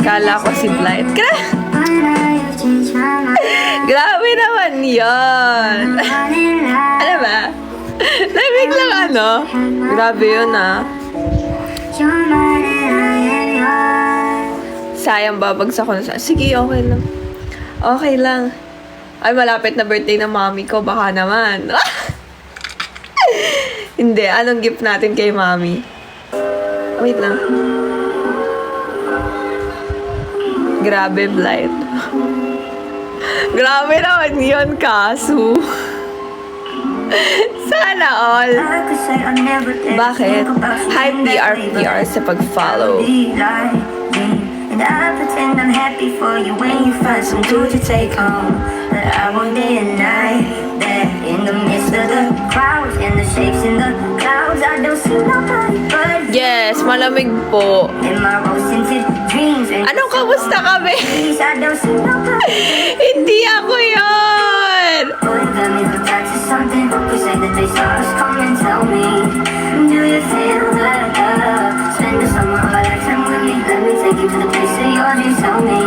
Kala ko si Blight. Grabe naman yun. Ano ba? Biglang ano? Grabe yun ah. Sayang babagsak ko na sa... Sige, okay lang. Okay lang. Ay, malapit na birthday ng mommy ko. Baka naman. Hindi. Anong gift natin kay mommy? Wait lang. Grabe, Blight. Grabe naman yun, Kasu. Sana all. Bakit? Hi, PR sa pag-follow. And I pretend I'm happy for you when you find some dude to take home. But I won't deny that in the midst of the crowds and the shapes in the clouds, I don't see nobody but you. Yes, malamig po. In my rose-tinted dreams and Anong kamusta kami? I don't see nobody. Hindi ako yun! Oh, you got me hooked to something. You say that they saw us come and tell me. Do you feel that love? Spend the summer or lifetime with me. Let me take you to the place of your dreams. Tell me,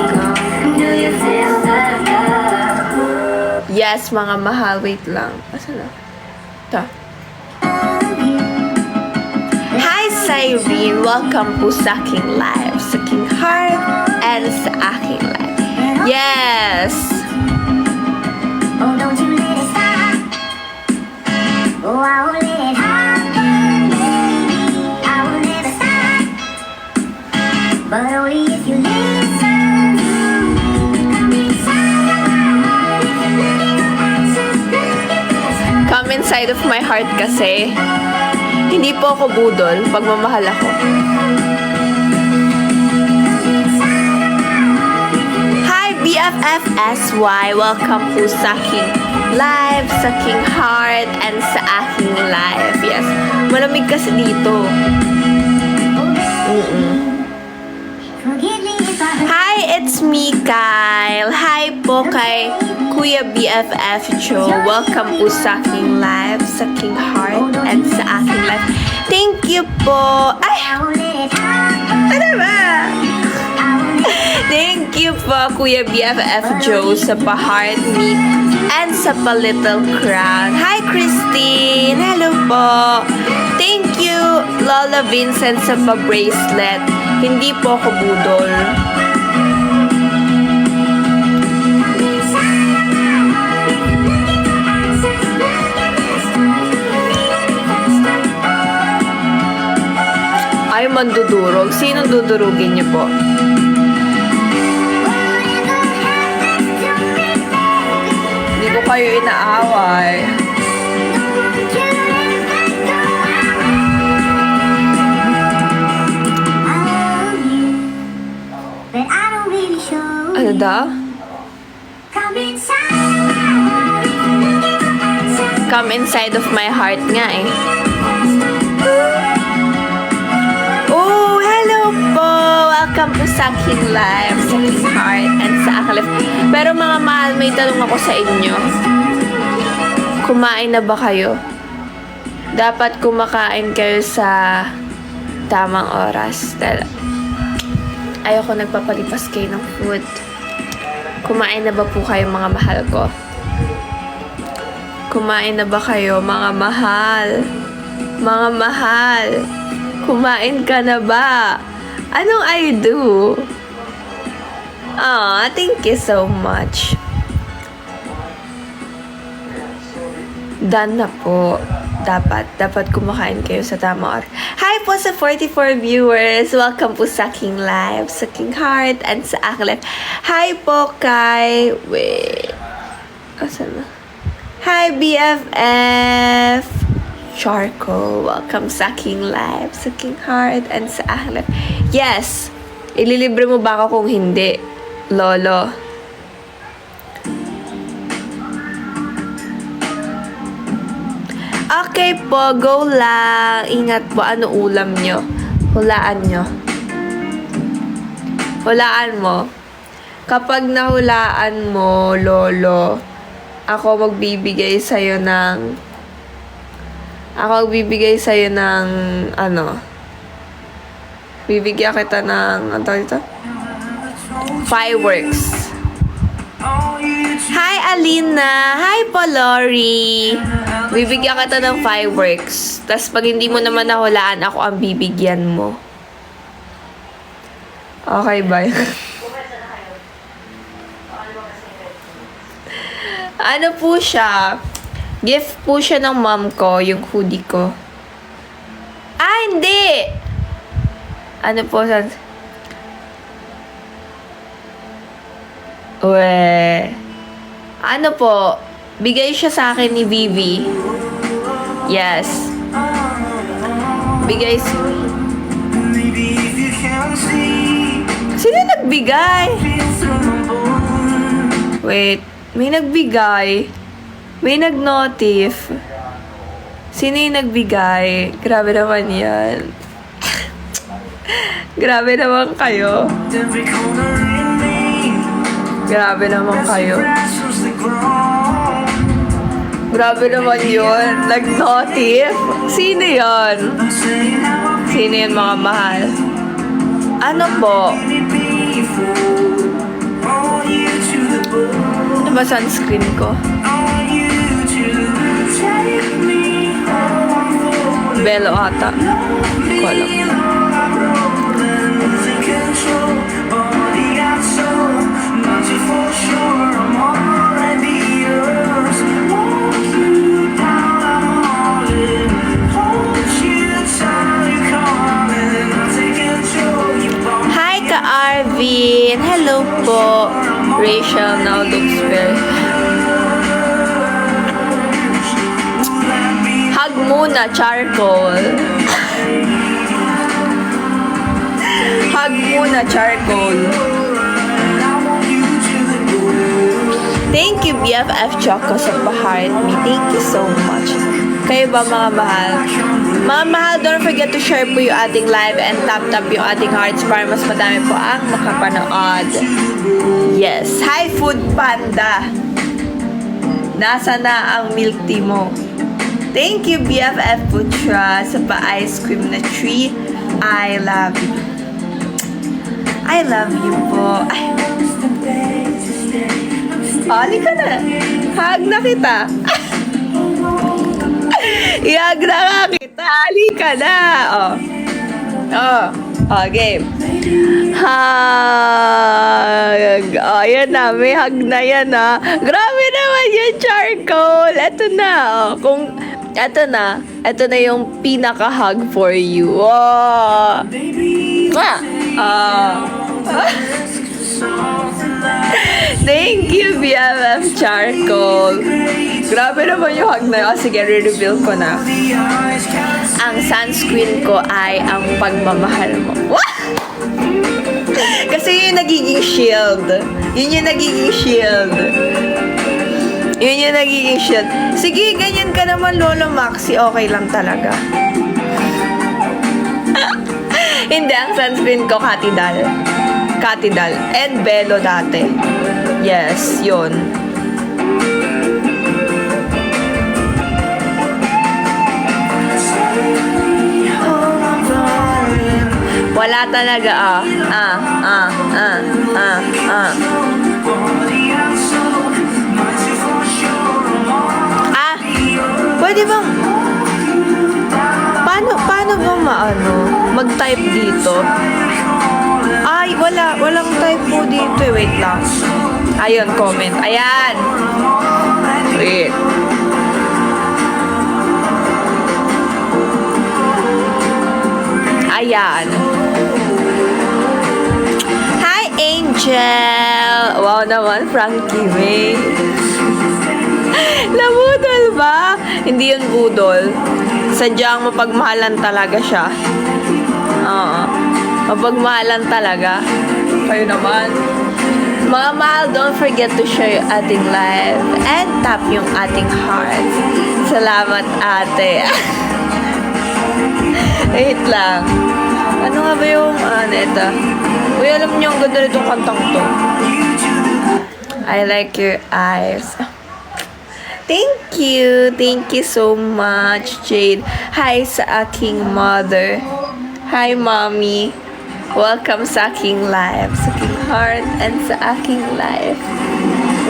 do you feel that love? Yes, mga mahal. Wait lang. Asa na? Ta. Hi, Cyrene. Welcome po sa aking live. Sa aking heart and sa aking live. Yes! Oh, don't you let it stop. Oh, I won't let it happen, baby. I will never stop. But only if you listen. Come inside of my heart. If you let your access, look at this. Come inside of my heart kasi hindi po ako budol. Pagmamahal ako. Hi, BFFSY. Welcome po sa aking live, sa aking heart, and sa aking life. Yes. Malamig kasi dito. Forgive me if I hurt. Hi, it's me, Kyle. Hi po kay Kuya BFF Joe. Welcome po sa aking live, sa aking heart, and sa aking life. Thank you po. Ay, I won't let it happen. ano ba? I won't let it. Thank you po, Kuya BFF Joe, sa pa-heart me and sa pa-little crown. Hi, Christine. Hello po. Thank you, Lola Vincent, sa pa-bracelet. Hindi po ako budol. Ay, mandudurog. Sinong dudurugin niyo po? Hindi ko kayo inaaway. Ano daw? Come inside of my heart nga eh. Oh, hello po! Welcome po sa aking live, sa aking heart, and sa aking life. Pero mga mahal, may tanong ako sa inyo. Kumain na ba kayo? Dapat kumakain kayo sa tamang oras. Dahil ayoko nagpapalipas kayo ng food. Kumain na ba po kayo, mga mahal ko? Kumain na ba kayo, mga mahal? Mga mahal, kumain ka na ba? Anong I do? Ah, thank you so much. Done na po. Dapat kumakain kayo sa tamang oras. Hi po sa 44 viewers. Welcome po sa aking live, sa aking heart, and sa aking life. Hi po kay... Wait. Asan na? Hi BFF Charco. Welcome sa aking live, sa aking heart, and sa aking life. Yes! Ililibre mo ba ako kung hindi, Lolo? Okay po, go lang. Ingat po, ano ulam nyo? Hulaan nyo. Hulaan mo. Kapag nahulaan mo, Lolo, ako magbibigay sa'yo ng... ano? Bibigyan kita ng, ano tawag ito? Fireworks. Hi, Alina! Hi, Polori! Bibigyan kita ng fireworks. Tapos pag hindi mo naman nahulaan, ako ang bibigyan mo. Okay ba? Ano po siya? Gift po siya ng mom ko, yung hoodie ko. Ah, hindi! Ano po, san? Uwe. Ano po? Bigay siya sa akin ni Vivi. Yes. Bigay si... Sino nagbigay? Wait. May nagbigay. May nag-notif. Sino yung nagbigay? Grabe naman yan. Grabe naman kayo. Grabe naman kayo. Grabe naman yun. Nag-notif. Sino yun? Sino yun, mga mahal? Ano po? Ano ba sunscreen ko? Belo ata. Hindi ko alam. Hi, Ka-Arvin! Hello po! Rachel now looks very... Hug muna, charcoal. Hug muna, charcoal. Thank you, BFF Choco, sa pa-heart me. Thank you so much. Kayo ba, mga mahal? Mga mahal, don't forget to share po yung ating live and tap-tap yung ating hearts para mas madami po ang makapanood. Yes. Hi, Food Panda. Nasa na ang milk tea mo? Thank you, BFF Putra, sa pa-ice cream na tree. I love you. I love you po. Ay. Hali ka na. Hug na kita. I-hug na nga kita. Hali ka na. Oh, game. Hug. Oh, yan na. May hug na yan, ha. Grabe naman yung charcoal. Ito na, Ito na yung pinaka-hug for you. Oh. Thank you, BFF Charcoal. Grabe naman yung hug na yun. Sige, re-reveal ko na. Ang sunscreen ko ay ang pagmamahal mo. Kasi yun yung nagiging shield. Yun yung nagiging shield. Yun yung nagiging shield. Sige, ganyan ka naman, Lolo Maxi. Okay lang talaga. Hindi, ang sunscreen ko, Katidal. And Belo dati. Yes, yun. Wala talaga, pwede bang paano ba mag-type dito? Ay, walang type po dito. Wait lang. Ayun, comment. Ayan. Wait. Ayan. Hi, Angel. Wow naman, Frankie May. Nabudol ba? Hindi yun budol. Sadyang mapagmahalan talaga siya. Oo. Mapagmahalan talaga. Kayo naman. Mga mahal, don't forget to share yung ating live and tap yung ating heart. Salamat, ate. Wait lang. Ano nga ba yung ito? Uy, alam niyo, ang ganda nitong kantang to. I like your eyes. Thank you. Thank you so much, Jade. Hi sa aking mother. Hi, mommy. Welcome sa aking live, sa aking heart, and sa aking life.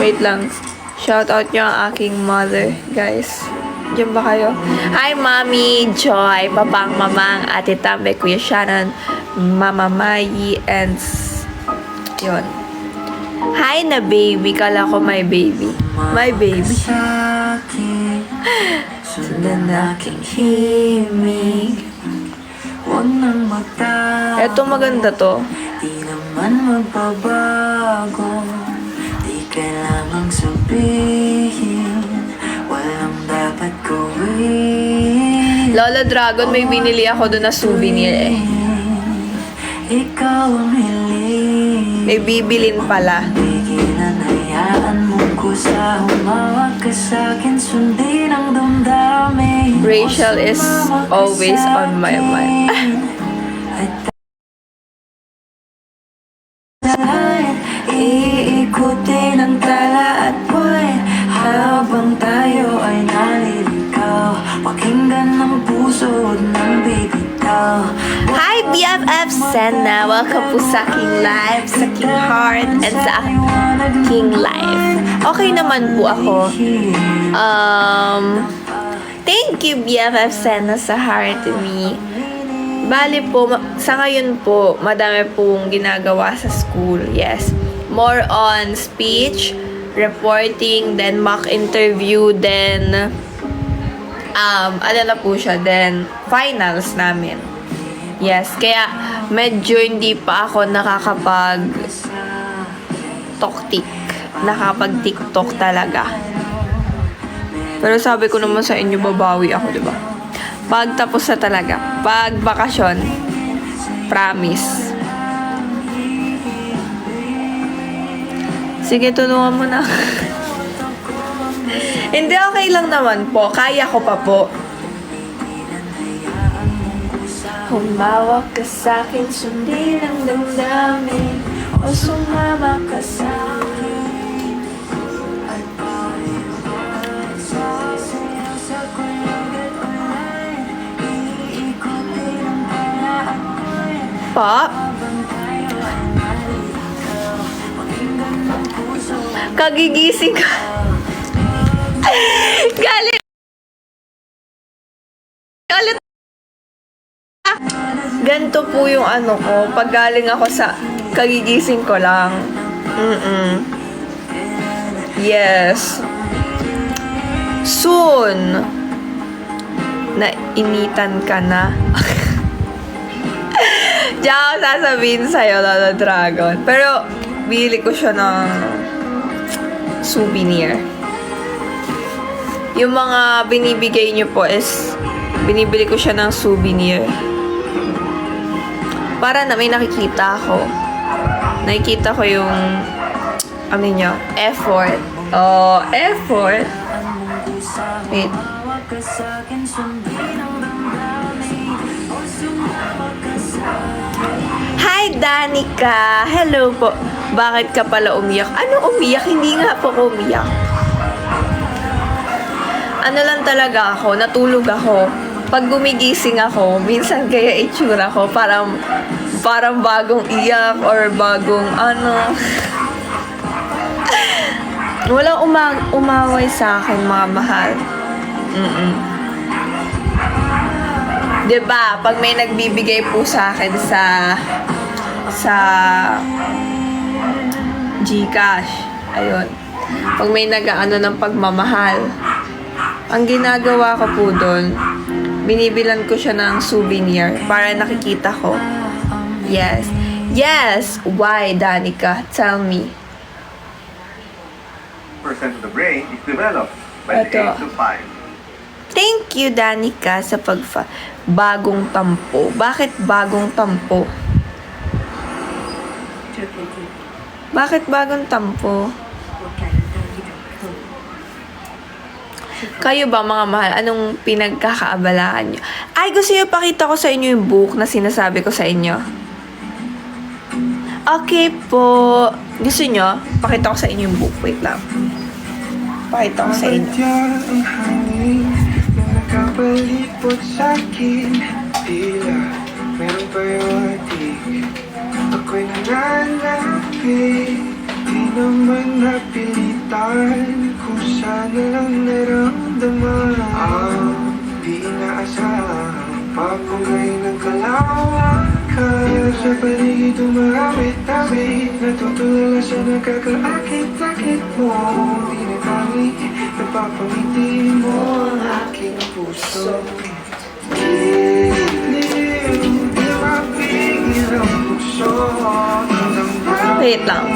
Wait lang. Shout out nyo ang aking mother, guys. Diyan ba kayo? Hi, Mommy Joy, Papang Mamang, Ate Tambe, Kuya Shannon, Mama Mayi, and yun. Hi na baby. Kala ko my baby. My baby. Sundan aking himig. Eto maganda to. Di naman magbabago. Di kailangang sabihin. Walang dapat gawin. Lola Dragon, may binili ako doon na souvenir eh. Ikaw ang hiling. May bibilin pala. Pigilan, hayaan mo ko sa humawak ka sa'kin. Sundin ang damdamin. Rachel is always on my mind. Iikutin ang tala at buwan habang tayo ay naliligaw. Pakinggan ng puso at ng bibitaw. Hi, BFF Senna! Welcome po sa aking live, sa aking heart, and sa aking life. Okay naman po ako. Thank you, BFF Senna, sa heart to me. Bali po, sa ngayon po, madami pong ginagawa sa school. Yes. More on speech, reporting, then mock interview, then ano na po siya, then finals namin. Yes, kaya medyo hindi pa ako nakakapag-TikTok talaga. Pero sabi ko naman sa inyo, babawi ako, di ba? Pag tapos na talaga. Pag bakasyon. Promise. Sige, tulungan mo na. Hindi, okay lang naman po. Kaya ko pa po. Humawak ka sa'kin, sundin ang damdamin, o sumama ka sa'kin. Pa? Kagigising ka. Galit. Galit. Ganito po yung ano ko. Pag galing ako sa kagigising ko lang. Yes. Soon. Nainitan ka na. Diyan ako sasabihin sa'yo, Lola Dragon. Pero, bili ko siya ng souvenir. Yung mga binibigay niyo po is, binibili ko siya ng souvenir. Para na may nakikita ako. Nakikita ko yung, ano nyo, effort. Oh, effort. Wait. Hi, Danica! Hello po. Bakit ka pala umiyak? Ano umiyak? Hindi nga po ako umiyak. Ano lang talaga ako, natulog ako. Pag gumigising ako, minsan kaya itsura ko, parang bagong iyak or bagong ano. Walang umaway sa akin, mga mahal. Diba, pag may nagbibigay po sa akin sa GCash, ayun, pag may nag-ano ng pagmamahal, ang ginagawa ko po doon, binibilan ko siya ng souvenir para nakikita ko. Yes. Yes! Why, Danica? Tell me. Percent of the brain is developed by the Ito. age of 5. Thank you, Danica, sa bagong tampo. Bakit bagong tampo? Bakit bagong tampo? Kayo ba, mga mahal, anong pinagkakaabalahan nyo? Ay, gusto nyo pakita ko sa inyo yung book na sinasabi ko sa inyo? Okay po. Gusto nyo? Pakita ko sa inyo yung book. Wait lang. Pakita ko sa inyo. Ang hangin na nakapalipot sa'kin. Tila merong priority Ako'y nananapit, di naman napilitan. Kusa na lang naramdaman ang di inaasahang papunay ng kalawakan. Sa paligid umawit-awit, natutulala sa nakakaakit-akit mo. Di na tangi, napapangiti mo ang aking puso. Giliw, di mapigil ang puso. Wait lang.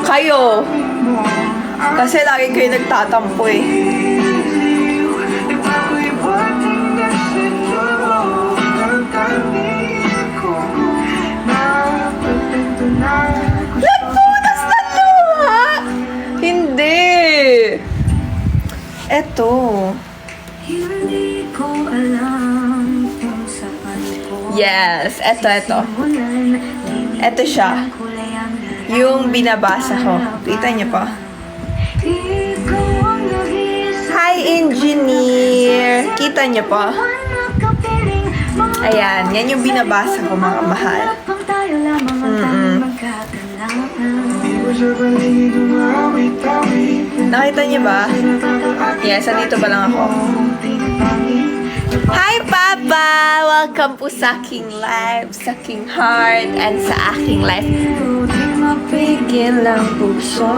Kayo. Kasi lagi kayo nagtatampo eh. Nagpunas na luha! Hindi. Eto. Hindi ko alam kung saan ko Yes, eto. simulan. Eto siya. Kulay ang Yung binabasa ko. Kita niyo pa. ikaw ang nag-iisa. Hi, engineer! Kita niyo pa? Nakapiling mga Ayan, yan yung binabasa ko, mga mahal. pang tayo lamang ang tanging magkakalangan. Sa paligid umawit-awit, Nakita niyo ba? Yes, andito pa lang ako. Hi, Papa! Welcome po sa aking live, sa aking heart, and sa aking life. Di mapigil ang puso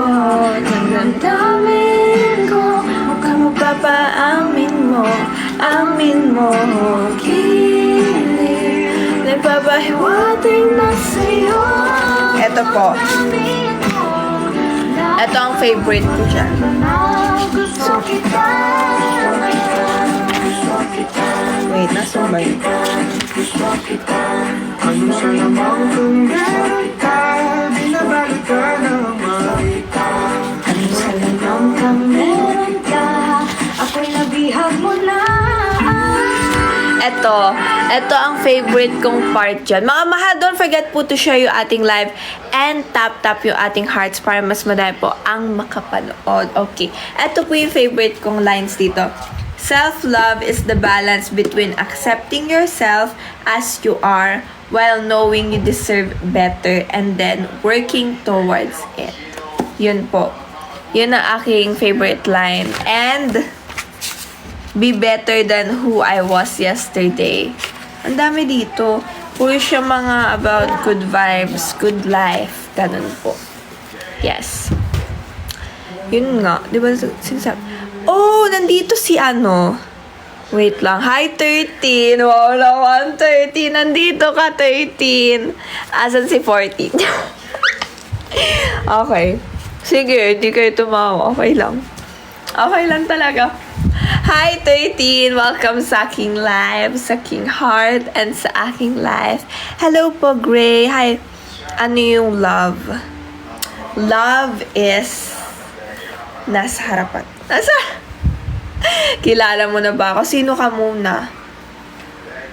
ng damdamin ko. Mukha mo, Papa, amin mo, kilig. Nagpapahiwating na sa'yo. Ito po. Ito ang favorite ko dyan. Gusto kita. Wait, nasa ba yun? ano sa lamang kung meron ka, binabalot ka ng marita. Ano sa lamang kang meron ka, ako'y nabihag mo na. Ito ang favorite kong part dyan. Mga mahal, don't forget po to share yung ating live and tap yung ating hearts para mas madami po ang makapanood. Okay. Ito po yung favorite kong lines dito. Self-love is the balance between accepting yourself as you are while knowing you deserve better and then working towards it. Yun po. Yun ang aking favorite line. And be better than who I was yesterday. Ang dami dito. Puro siya mga about good vibes, good life. Ganun po. Yes. Yun nga. Di ba sinasabi? Oh, nandito si ano. Wait lang. Hi, 13. Wow naman, 13. Nandito ka, 13. Asan si 14? Okay. Sige, hindi kayo tumawa. Okay lang. Okay lang talaga. Hi, 13! Welcome sa aking live, sa aking heart, and sa aking life. Hello po, Gray. Hi. Ano yung love? Love is nasa harapan. Kilala mo na ba ako? Sino ka muna?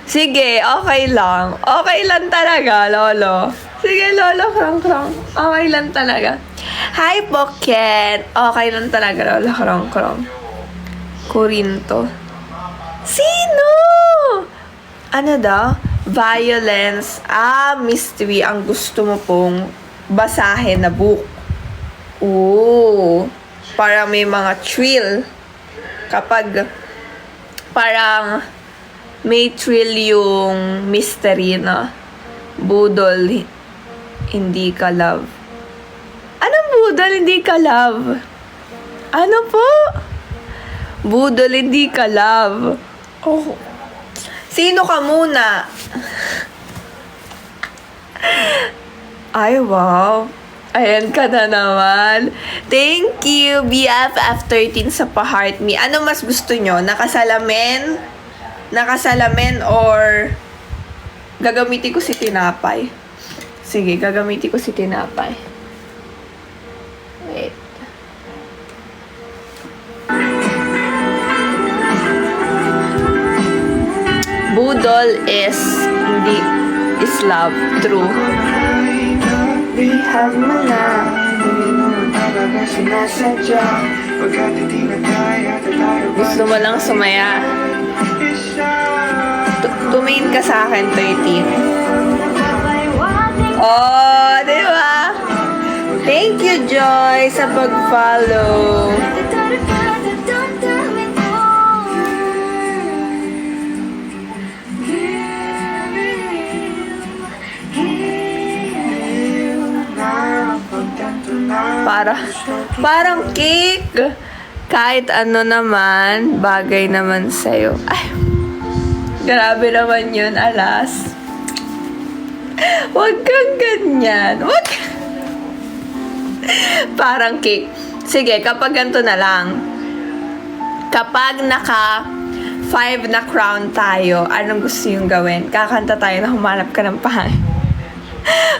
Sige, okay lang. Okay lang talaga, Lolo. Sige, Lolo, krong-krong. Okay lang talaga. Hi, Pocket. Okay lang talaga, Lolo, krong-krong. Corinto. Sino? Ano daw? Violence. Mystery. Ang gusto mo pong basahin na book. Oo. Para may mga thrill. Kapag parang may thrill yung mystery na budol, hindi ka love. Anong budol, hindi ka love? Ano po? Budol, hindi ka love. Oh. Sino ka muna? Ay, wow. Ayan ka na naman. Thank you, BFF13 sa pa-heart me. Ano mas gusto nyo? Nakasalamin? Nakasalamin or gagamitin ko si tinapay? Sige, gagamitin ko si tinapay. Wait. Budol is hindi is love. True. Bihag mo na, hindi mo talaga sinasadya. Pagkat hindi na kaya, tayo ba Gusto mo lang sumaya. isa? Tumingin ka sa akin, 13. Nagpapaliwanag Joy, sa pag-follow. Parang cake. Kahit ano naman, bagay naman sa'yo. Ay, grabe naman yun, alas. Huwag kang ganyan. Huwag. Parang cake. Sige, kapag ganito na lang. Kapag naka 5 na crown tayo, anong gusto yung gawin? Kakanta tayo na humanap ka ng pangit.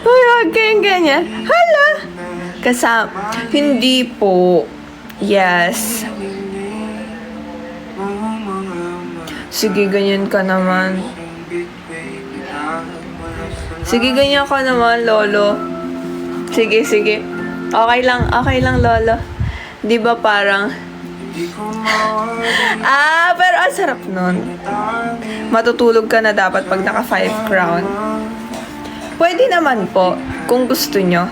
Uy, huwag kayong ganyan. Hala! Hindi po. Yes. Sige, ganyan ka naman. Sige, ganyan ka naman, Lolo. Sige. Okay lang, Lolo. Di ba parang... pero ang sarap nun. Matutulog ka na dapat pag naka 5 crown. Pwede naman po, kung gusto nyo.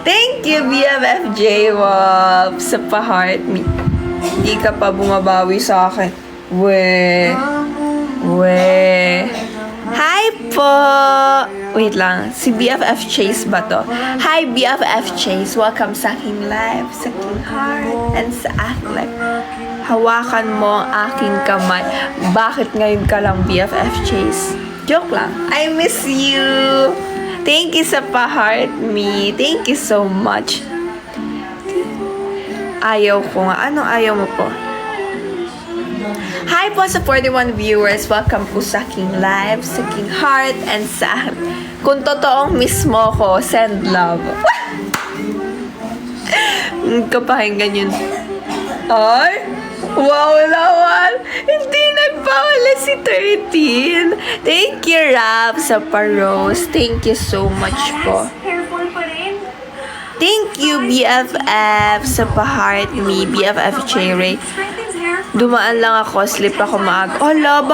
Thank you, BFF J-Wop, sa pa-heart me. Hindi ka pa bumabawi sa akin. We. Hi po! Wait lang, si BFF Chase ba to? Hi, BFF Chase. Welcome sa aking live, sa aking heart, and sa aking life. Hawakan mo ang aking kamay. Bakit ngayon ka lang, BFF Chase? Joke lang. I miss you! Thank you sa pa-heart me. Thank you so much. Ayaw ko nga. Anong ayaw mo po? Hi po sa 41 viewers. Welcome po sa aking live, sa aking heart, and sa... Kung totoong miss mo ko, send love. Kapahinggan yun. Ay! Wow naman! Hindi nagpawala si 13. Thank you, Rap, sa pa-rose. Thank you so much po. Thank you, BFF, sa pa-heart me. BFF Cherry. Dumaan lang ako, sleep ako maaga. Hala,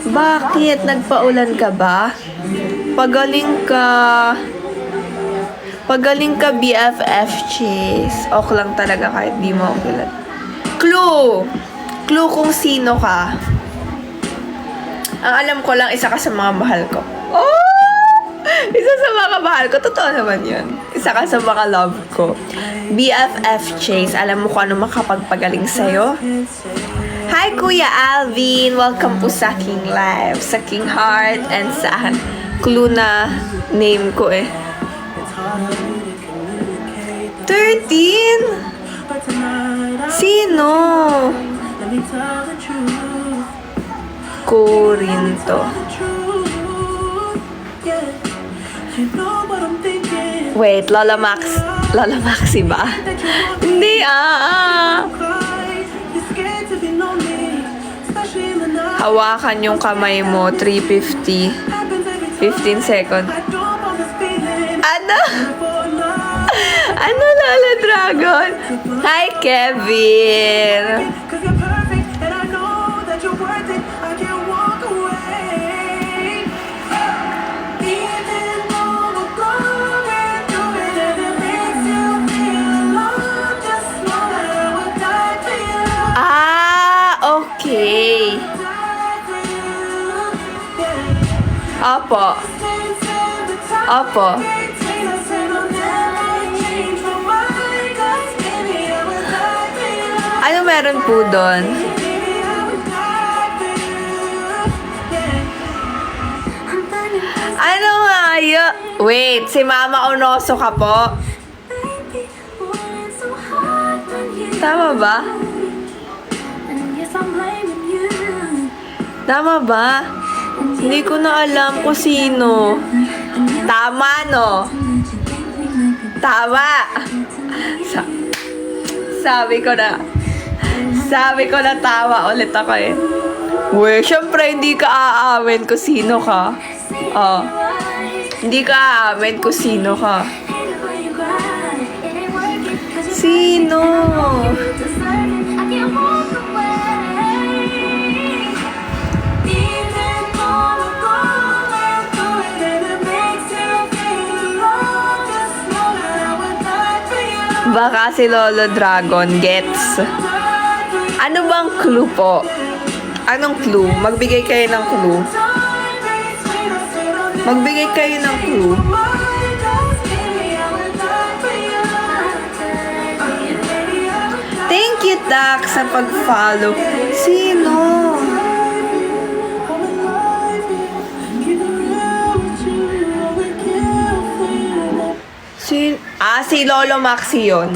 bakit? Nagpaulan ka ba? Pagaling ka, BFF Chase. Okay lang talaga kahit di mo kilala. Clue kung sino ka. Ang alam ko lang, isa ka sa mga mahal ko. Oh! Isa sa mga mahal ko. Totoo naman yun. Isa ka sa mga love ko. BFF Chase, alam mo kung ano makapagpagaling sa'yo? Hi, Kuya Alvin! Welcome po sa aking live, sa aking heart, and sa akin. Clue na name ko eh. 13? Sino? Corinto. Wait, Lola Maxi ba? Hindi Hawakan yung kamay mo, 350. 15 seconds. Ano? Ano, Lola Dragon? Hi, Kevin! Okay. Opo. Ano meron po doon? Ano nga yun? Wait, si Mama Onoso ka po? Tama ba? Tama ba? Hindi ko na alam kung sino. Tama, no? Tama! Sabi ko na tama ulit ako eh. Uy, syempre hindi ka aamin kung sino ka. Oh. Hindi ka aamin kung sino ka. Sino? Baka si Lolo Dragon gets. Ano bang clue po? Anong clue? Magbigay kayo ng clue. Magbigay kayo ng clue. Thank you, Tak, sa pag-follow. Sino? Si Lolo Maxi yun.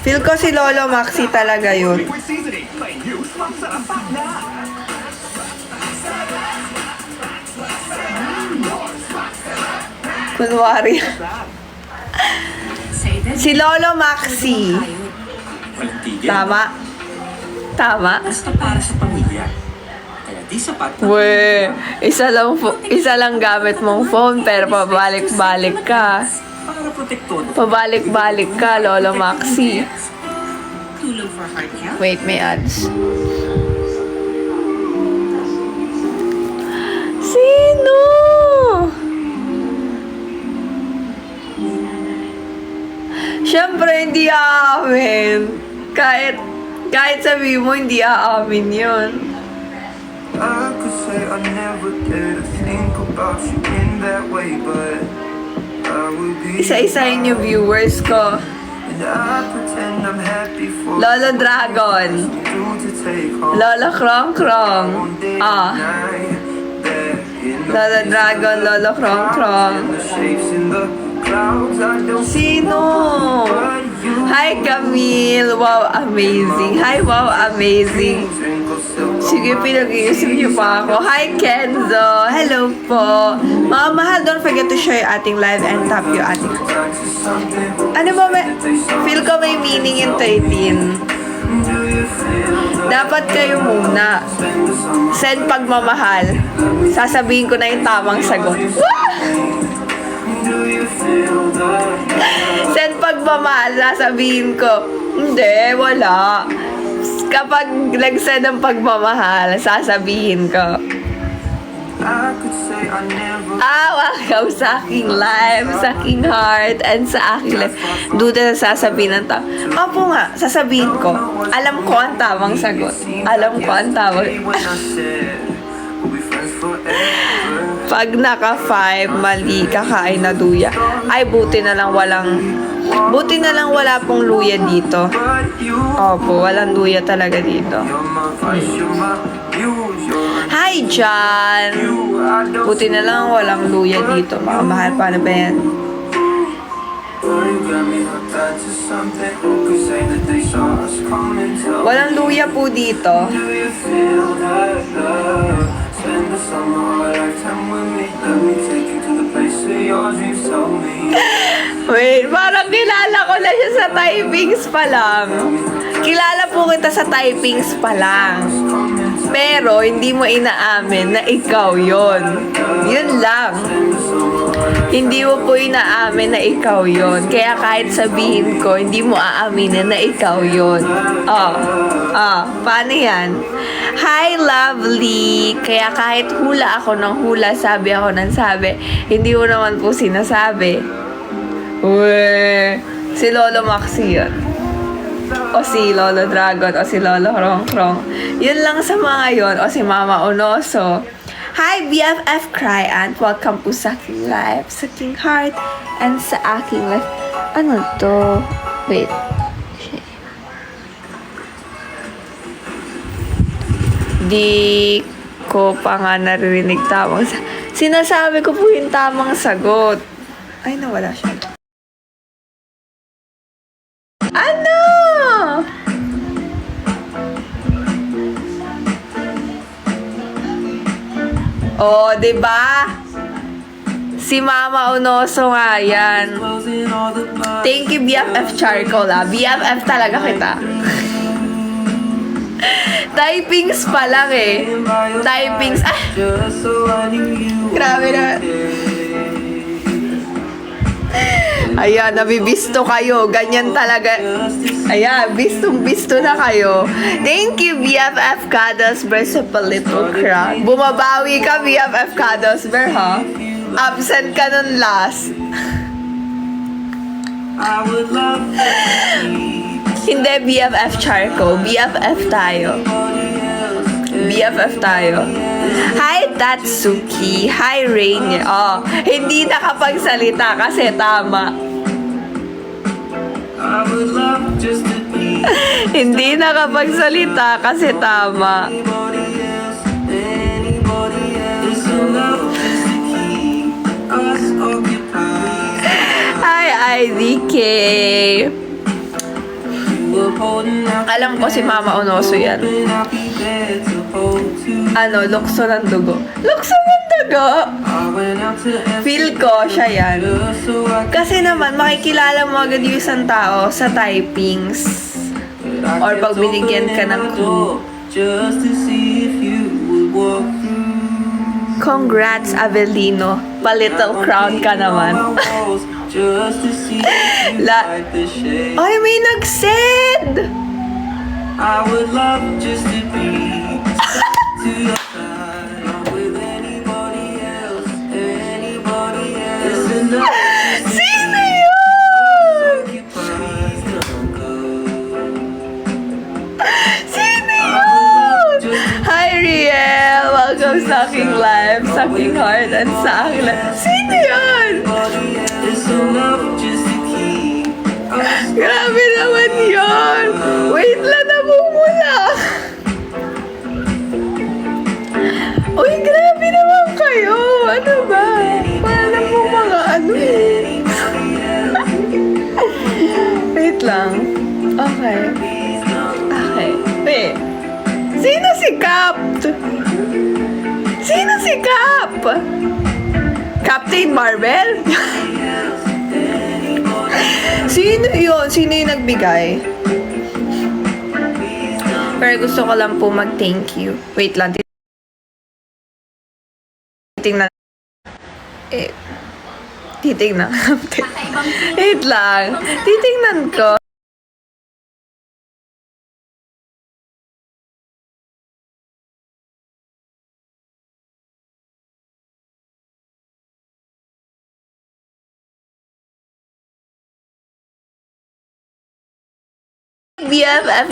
Feel ko si Lolo Maxi talaga yun. Liquid seasoning, may news, masarap pa na. Kunwari. Si Lolo Maxi. Walang tigil. Tama? Tama? Basta para sa pamilya. Kaya di sapat na isa lang gamit mong phone pero pabalik-balik ka. para protektado. Pabalik-balik ka, Lolo Maxi. Tulong for heart health. Wait, may ads. Sino? Siyempre, hindi aamin. Kahit sabi mo, hindi aamin yun. I could say I never did think about you in that way, but I would be. Isa-isahin yung viewers ko. And I pretend I'm happy for Lolo Dragon. you to take home. Lolo Krong Krong. One day Ah. night, there in the Lolo Dragon, Lolo Krong Krong. and the shapes in the clouds. I don't Sino? but you. Hi, Camille. Wow, amazing. Hi, wow, amazing. Twinkle silver Sige, pinag-iisip niyo pa ako. Hi, Kenzo. Hello po. Mga mahal, don't forget to share yung ating live and tap yung ating... to something. Ano ba may... Feel ko may meaning yung 13. Do you feel the Dapat kayo muna. spend the summer? Send pagmamahal. Sasabihin ko na yung tamang sagot. Do you feel the Send pagmamahal, sasabihin ko. Hindi, wala. Kapag nag-send ng pagmamahal, sasabihin ko. I could say I never Welcome sa aking live, sa aking heart, and sa aking live. Duda na sasabihin ng tao. Opo nga, sasabihin ko. Alam ko ang tamang sagot. Alam ko ang tamang... when I said we'll be friends forever. Pag naka 5, mali, kakain na luya. Ay, buti na lang wala pong luya dito. But you, Opo, walang luya talaga dito. you're my vice, you're my muse, you're Hi, John! you. I don't Buti na lang walang luya dito. Mga mahal, paano ba yan? Boy, you got me hooked onto something. Who could say that they saw us coming? Tell Walang luya po dito. do you feel that love? Spend the summer or a lifetime with me. Let me take you to the place where your dreams told me. Wait, parang kilala ko na siya sa typings pa lang. Kilala po kita sa typings pa lang. Pero, hindi mo inaamin na ikaw yon. Yun lang. Hindi mo po inaamin na ikaw yon. Kaya kahit sabihin ko, hindi mo aaminin na ikaw yon. Paano yan? Hi, lovely! Kaya kahit hula ako ng hula, sabi ako ng sabi, hindi mo naman po sinasabi. Uwe, si Lolo Maxi yun. O si Lolo Dragon, o si Lolo Krong Krong. Yun lang sa mga yun. O si Mama Onoso. Hi, BFF Cryant. Welcome po sa aking live, sa aking heart, and sa aking life. Ano to? Wait. Di ko pa nga naririnig tamang sinasabi ko po yung tamang sagot. Ay, nawala siya. Ano? Oh, 'di ba? Si Mama Onoso nga yan. Thank you, BFF Charcoal, BFF talaga kita. Typings pa lang eh. Typings. Ah! Just so I knew you. Grabe na. Ayan, nabibisto kayo. Ganyan talaga. Ayan, bistong-bisto na kayo. Thank you, BFF Cadosber, sa Little Crown. Bumabawi ka, BFF Cadosber, ha? Absent ka nun last. I would love to keep Hindi BFF Charco. BFF tayo. BFF tayo. Hi, Tatsuki. Hi, Rain. Oh, hindi nakapagsalita kasi tama. I would love just to be Hindi nakapagsalita kasi tama. anybody else. It's enough just to keep us occupied. Hi, IDK. We're holding out. Alam ko si Mama Onoso yan. And I'll be there to hold to. Ano, lukso ng dugo. Lukso ng dugo? I went out to Feel ko siya yan. just so I could. Kasi naman, makikilala mo agad yung isang tao sa typings. Or pag binigyan ka ng clue. Just to see if you would walk through. Congrats, Avelino. Pa-little crown ka naman. Just to see if you La- like the shade. Ay, may nag-send! I would love just to be to your side. Not with anybody else. Anybody else. It's enough. Sino yun? Occupied. Don't go. Sino yun? Hi, Riel! Welcome sa aking live, sa aking heart, and sa aking live. Sino yun? It's enough just to keep us. Grabe naman yun! Wait lang, namumula! Uy, grabe naman kayo! Ano ba? Paano mo mga ano eh? Wait lang. Okay. Okay. Wait. Sino si Cap? Sino si Cap? Captain Marvel? Sino yun? Sino yung nagbigay? Pero gusto ko lang po mag-thank you. Wait lang. Titingnan. Titingnan. Wait lang. Titingnan ko. BFF.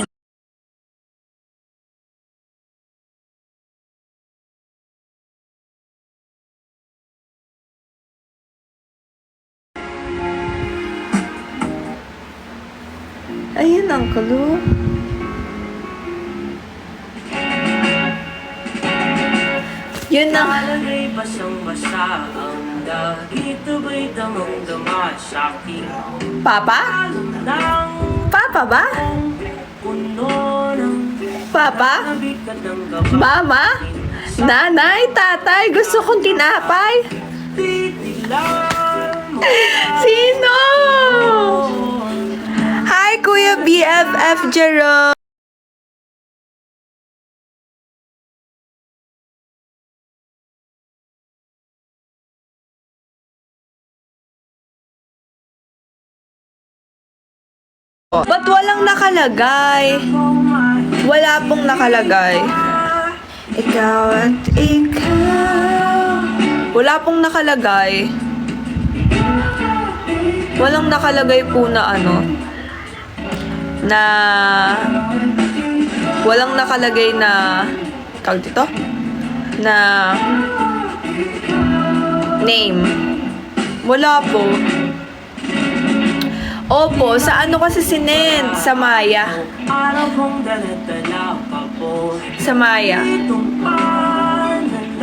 Ayun ang clue. Yun ang... Nakalagay basang-basa ang dahito ba'y damang-dama sa aking Papa? ng Papa ba? puno ng Papa? nabikat ng gabay. Mama? Nanay? Tatay? Gusto kong tinapay? Titilan mo Sino? Hi, Kuya BFF Jerome! Ba't walang nakalagay? Wala pong nakalagay. Ikaw at ikaw. Wala pong nakalagay. Walang nakalagay po na ano. Na... Walang nakalagay na... Tawag dito? Na... Name. Wala po. Opo, sa ano kasi sinend? Sa Maya. araw kong dala-dala pa po. Sa Maya. Itong panalangin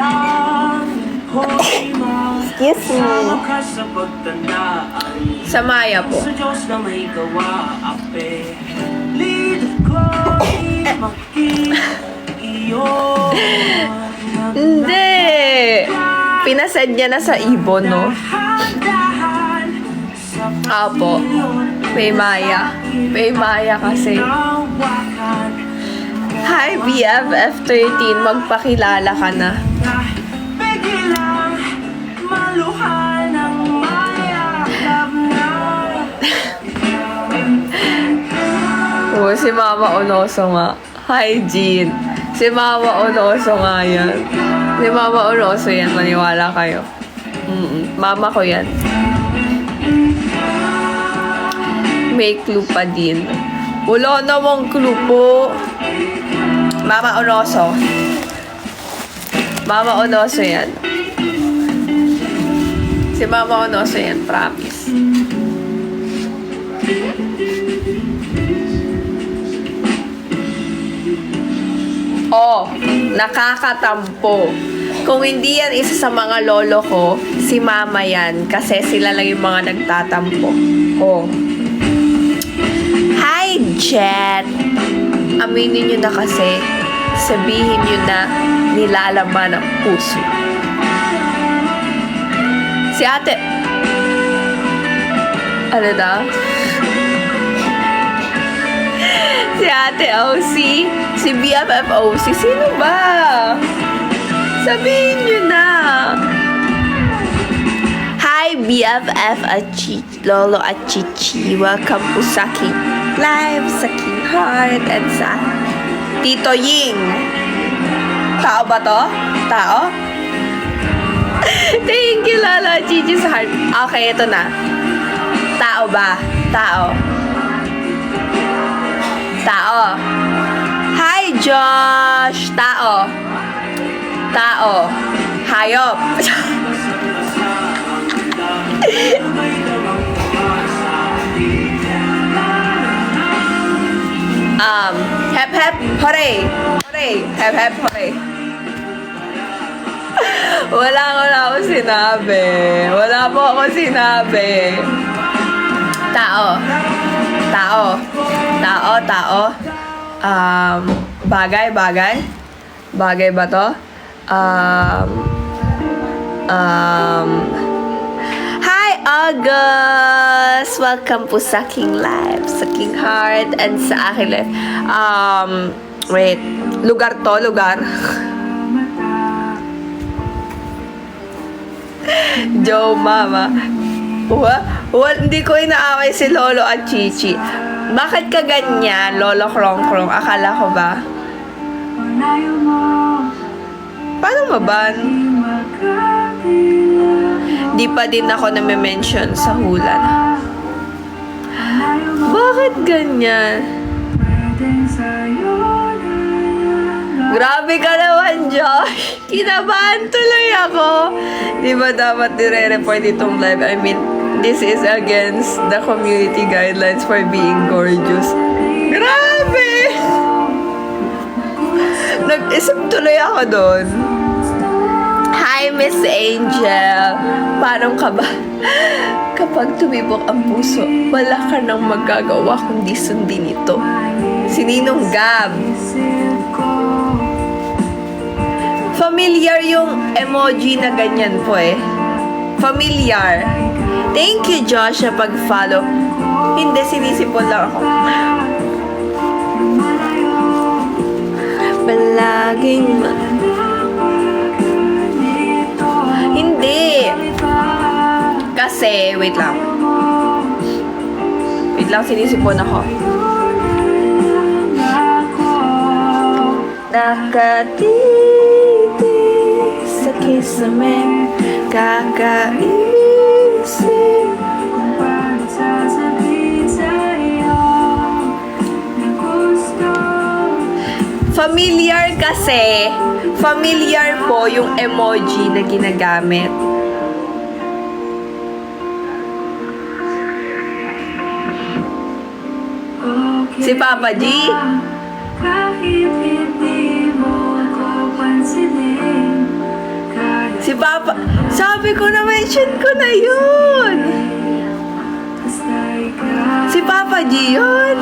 ko'y Excuse me. makasama sa pagtandaan. Sa Maya po. Sa Diyos na may gawa, ape. Lido ko'y maki-iyo. Hindi. Pinasend niya na sa Ibon, no? Dahan sa Apo. May Maya. May Maya kasi. pagkawakan. Hi, BFF13. Magpakilala ka na. Bigilang maluhan ng mayakap na. Oh, si Mama Onoso nga. Hi, Jean. Si Mama Onoso nga yan. Si Mama Onoso yan. Maniwala kayo. Mama ko yan. May clue pa din. Wala namang clue po. Mama Onoso. Mama Onoso yan. Si Mama Onoso yan, promise. Oh, nakakatampo. Kung hindi yan isa sa mga lolo ko, si mama yan. Kasi sila lang yung mga nagtatampo. Oh. Hi, Jet! Aminin nyo na kasi. Sabihin nyo na nilalaman ang puso. Si ate... Ano daw? Si ate OC, si BFF OC, sino ba? Sabihin nyo na. Hi, BFF at Lolo at Chichi. Welcome po sa King Live, sa King Heart, and sa Tito Ying. Tao ba to? Tao? Thank you, Lolo at Chichi sa heart. Okay, ito na. Tao ba? Tao. Tao. Hi, Josh! Tao. Tao. Hayop. Hep hep hooray. Hooray. Hep hep hooray. Wala akong sinabi. Wala po ako sinabi. Tao. Tao. Tao, tao. Bagay, bagay. Bagay ba to? Hi, August! Welcome po sa King Live, sa King Heart, and sa aking live. Wait. Lugar to, lugar. Joe, mama. Hindi ko inaaway si Lolo at Chichi. Bakit ka ganyan, Lolo Krong-Krong? Akala ko ba? Paano maban? Di pa din ako na-mention sa hula. Bakit ganyan? Grabe ka naman, Josh. Kinabahan tuloy ako. Di ba dapat nire-report itong live? I mean, this is against the community guidelines for being gorgeous. Grabe! Nag-isip tuloy ako doon. Hi, Miss Angel. Paano ka ba? Kapag tumibok ang puso, wala ka nang magagawa kundi sundin ito. Si Ninong Gab. Familiar yung emoji na ganyan po eh. Familiar. Thank you, Josh, sa pag-follow. Hindi, sinisipon lang ako. Palaging Hindi. Kasi, wait lang. Wait lang, sinisipon ako. Nakatitig sa kisame, kakaisip kung paano sasabihin sa'yo na gusto. Familiar kasi, familiar po yung emoji na ginagamit. Si Papa G. Kahit hindi mo ko pansinin, si Papa, sabi ko na mention ko na yun. Si Papa G yun.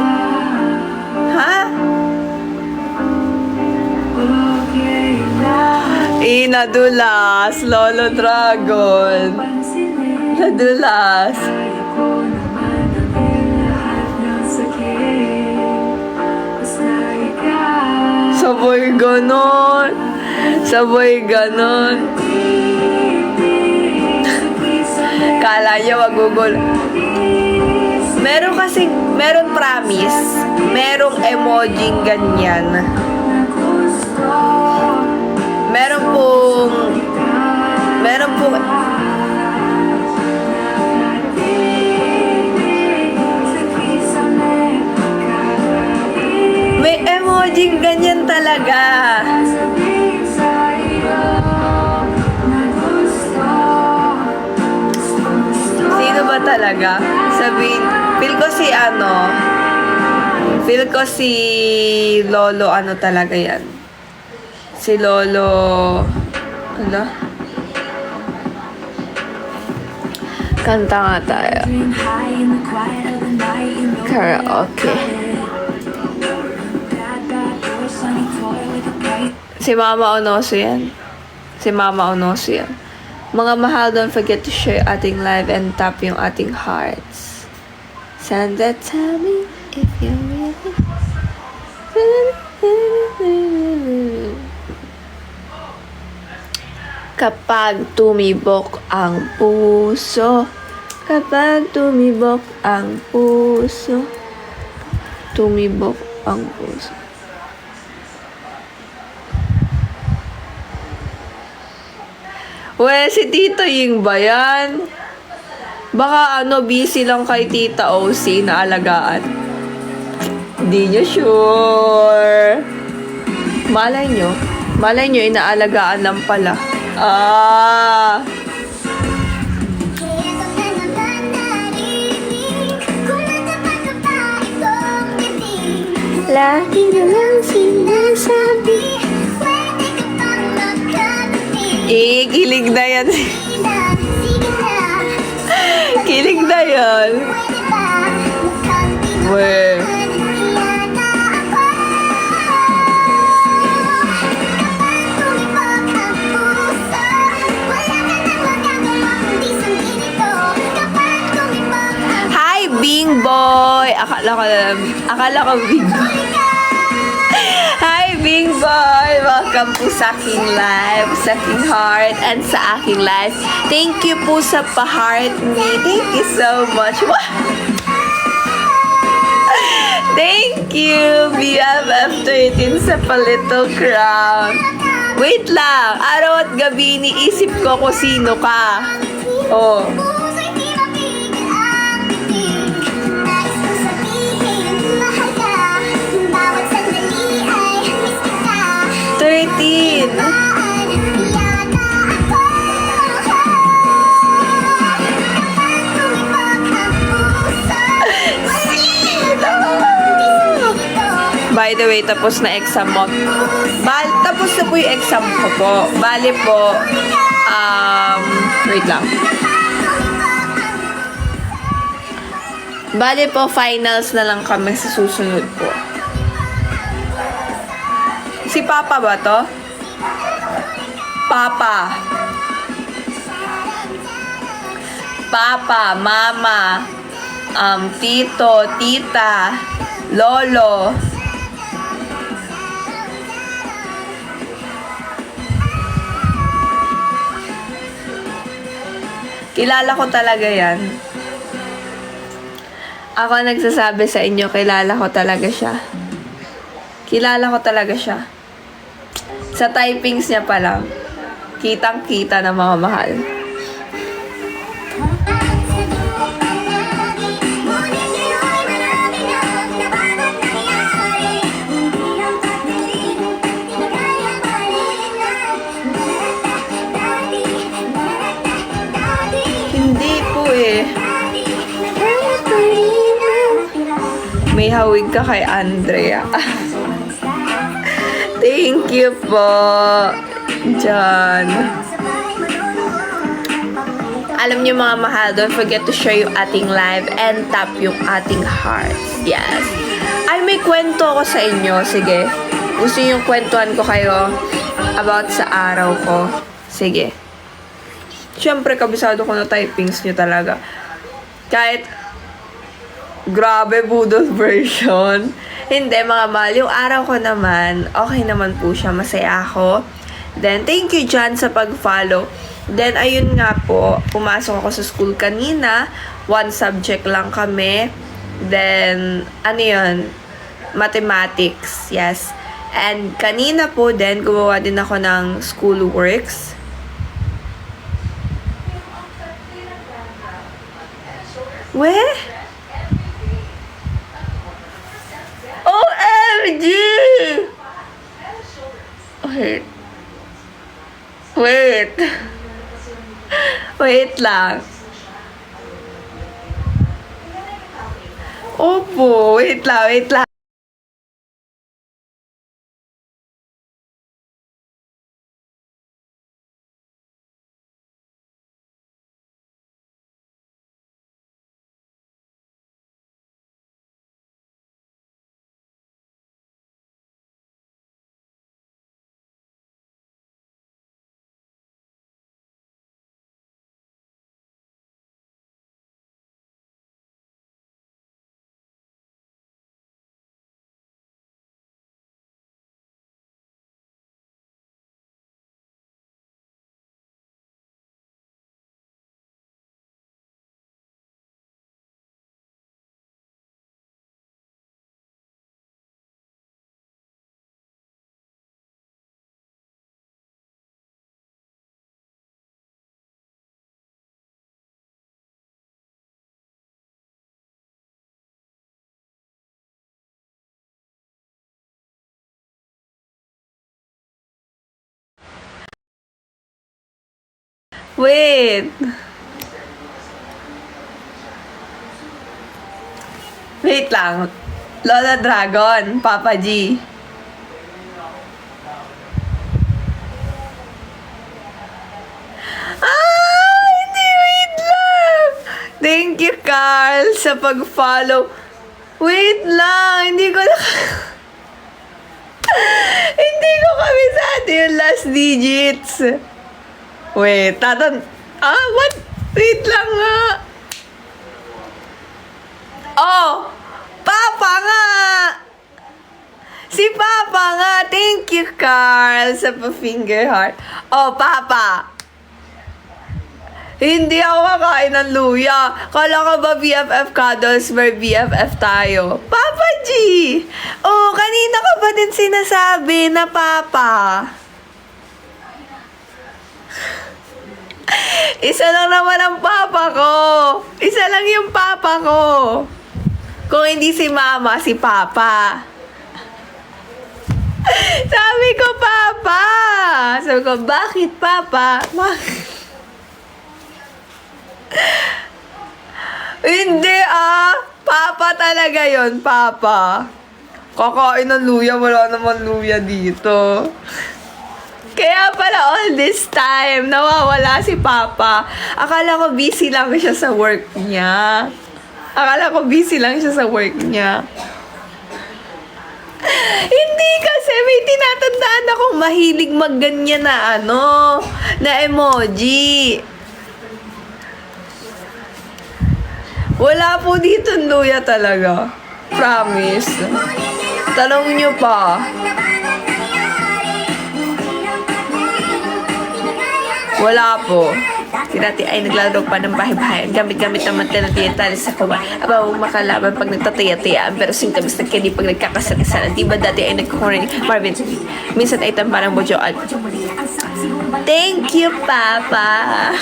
Ha? Nadulas, Lolo Dragon. Nadulas. Sabay ganon. Sabay ganon. Kala niya magugol. Meron promise. Merong emoji ganyan. Meron pong talaga. Feel ko si Lolo ano talaga yan. Si Lolo, ano? Kanta nga tayo. Karaoke. Si Mama Onoso yan. Si Mama Onoso yan. Mga mahal, don't forget to share ating live and tap yung ating hearts. Santa, tell me if you really... Kapag tumibok ang puso, kapag tumibok ang puso, tumibok ang puso. We, si Tito Ying ba yan? Baka busy lang kay Tita OC na alagaan. Hindi niya sure. Malay nyo, inaalagaan lang pala. Ah. Kaya ka naman narinig kung natapat ka pa itong titig. Lagi na lang sinasabi. Pwede ka pang magkatabi. Kilig na yan. Sige na, Kilig na yan. pwede ba magkanti We. naman na ako? Kapag tumibok ang puso, wala ka nang magagawa kundi sundin ito. Kapag tumibok ang Hi, Bing Boy! Akala ko Bing Boy. Hi, Bing Boy! Welcome po sa aking live, sa aking heart, and sa aking live. Thank you po sa pa-heart me. Thank you so much. Wah! Thank you, BFF13 sa pa-little crown. Wait lang, araw at gabi iniisip ko kung sino ka. Oh. puso'y di mapigil ang titig. Nais kong sabihin, mahal ka. Bawat sandali ay miss kita. 13. Baan, yata ako. Kapag tumibok ang puso, By the way, tapos na exam mo. Tapos na po yung exam ko po. Bali po, wait lang. Bali po, finals na lang kami sa susunod po. Si Papa ba to? Papa. Papa, Mama, Tito, Tita, Lolo. Kilala ko talaga yan. Ako nagsasabi sa inyo, kilala ko talaga siya. Kilala ko talaga siya. Sa typings niya pa lang, kitang-kita na mga mahal. Hindi po eh. May hawig ka kay Andrea. Thank you po, John. Alam niyo mga mahal, don't forget to share yung ating live and tap yung ating hearts. Yes. Ay, may kwento ako sa inyo. Sige. Gusto niyo yung kwentuhan ko kayo about sa araw ko. Sige. Siyempre, kabisado ko na typings niyo talaga. Kahit grabe, Budol version. Hindi, mga mahal. Yung araw ko naman, okay naman po siya. Masaya ako. Then, thank you, John, sa pag-follow. Then, ayun nga po, pumasok ako sa school kanina. One subject lang kami. Then, ano yun? Mathematics, yes. And, kanina po din, gumawa din ako ng school works. Weh? OMG! Wait. Wait lang. Opo, wait lang, wait lang. Wait. Wait lang. Lola Dragon, Papa G. Hindi, wait lang. Thank you, Carl, sa pag-follow. Wait lang, hindi ko na... hindi ko kabisado yung last digits. Wait, what? Wait lang nga. Oh, Papa nga! Si Papa nga! Thank you, Carl, sa pa-finger heart. Oh, Papa! Hindi ako kakain ng luya. Kala ka ba BFF cuddles where BFF tayo? Papa G! Oh, kanina ka ba din sinasabi na Papa? Isa lang naman ang Papa ko. Isa lang yung Papa ko. Kung hindi si Mama, si Papa. Sabi ko, Papa. Sabi ko, bakit, Papa? Hindi Papa talaga yon, Papa. Kakain ng luya, wala naman luya dito. Kaya pala all this time, nawawala si Papa. Akala ko busy lang siya sa work niya. Hindi kasi may tinatandaan akong mahilig magganyan na na emoji. Wala po dito luya talaga. Promise. Tanong niyo pa. Wala po. Si dati ay naglalaro pa ng bahay-bahayan. Gamit-gamit naman tinatiyatali sa kuwa. Aba, makalaban pag nagtataya-tayaan. Pero singkamis na kini pag nagkakasal-kasalan. Diba dati ay nagkukurin Marvin? Minsan ay tamparang bojoan. Thank you, Papa.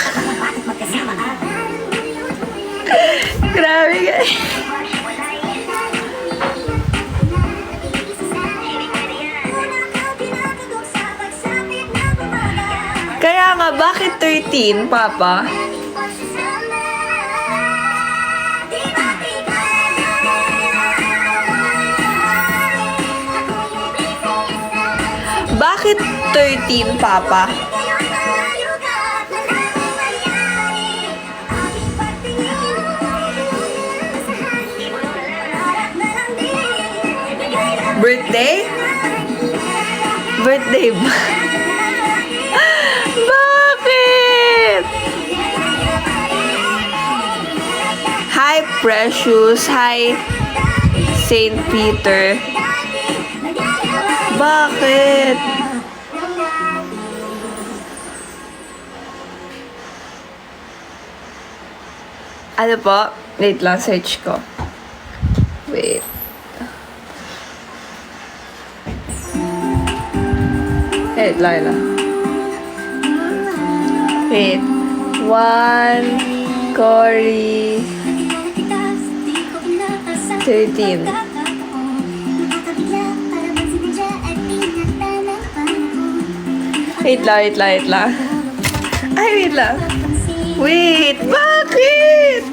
Grabe guys. Kaya nga, bakit 13, Papa? Bakit 13, Papa? Birthday? Birthday ba? Bakit? Hi, Precious. Hi, Saint Peter. Bakit? Ano po? Wait lang, search ko. Wait. Wait, Laila. Wait. 1, Cory, 13. Wait lang. Ay, wait lang. Wait, bakit?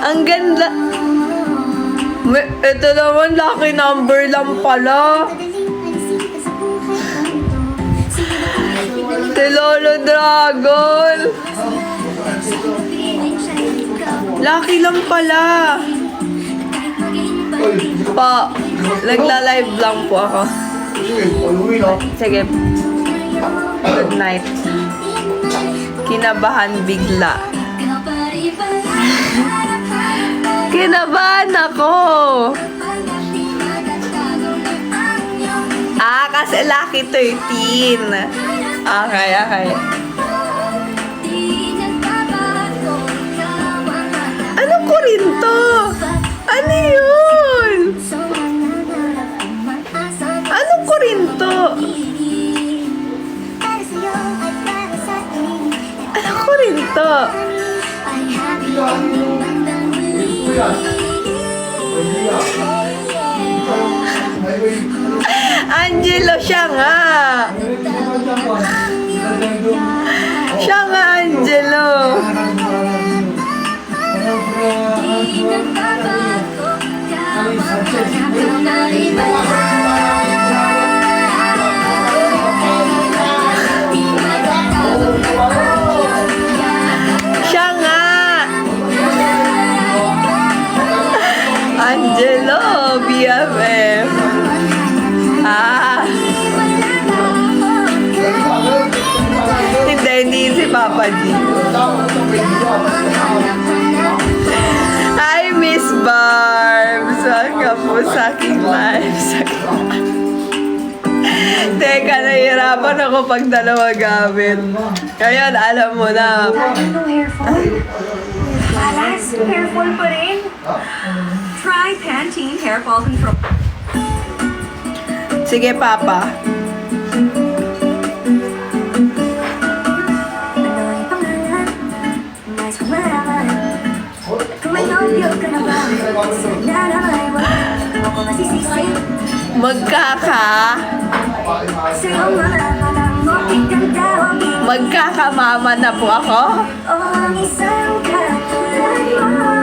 Ang ganda. Ito naman, lucky number lang pala. Si Lolo Dragon. Lucky lang pala. Pa, nagla-live lang po ako. Sige. Good night. Kinabahan bigla. Kinabahan ako. Kasi lucky 13. Okay. Ano ko rin to? Ano yun? Ano ko rin to? Ano ko rin to? Angelo, siya nga. Siya nga, Angelo. Siya nga. Angelo, BFF. Hindi si Papa G. Hi, Miss Barbs. Welcome po sa aking live. Teka, nahihirapan ako pag dalawa gamit. Ngayon, alam mo na. No hair fall? Alas, hair fall pa rin. Try Pantene Hair Fall Control. Sige, Papa. Ano'y pangalan? Nais kong malaman. Kung may nobyo ka na ba? Sana naman wala ako masisisi. Magkakamama na po ako. O ang isang katulad mo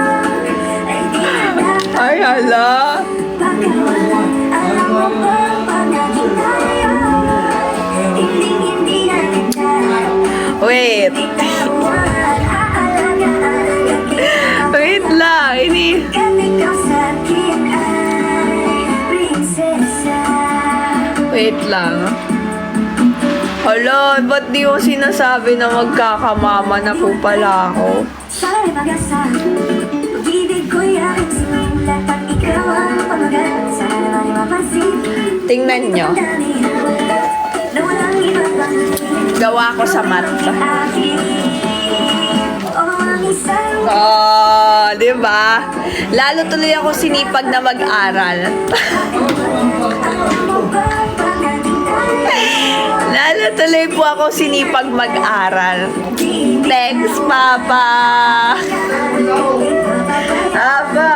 ay di na dapat Ay, hala. pagkawalan. Alam mo ba pag naging tayo, hindi na kita Wait. bitawan. Aalagaan kita. Wait lang. Kahit ikaw sa akin ay prinsesa. Wait lang. Hala, ba't di mo sinasabi na magkakamama na po pala ako? Sana'y mag-asa, pag-ibig ko'y aking sinulat. At ikaw ang pamagat, sana naman mapansin. Tingnan nyo. Na walang iba pang Gawa ko sa mat. akin. O ang isang Oh, di ba? Lalo tuloy ako sinipag na mag-aral. Lalo tuloy po ako sinipag mag-aral. Thanks, Papa. Aba.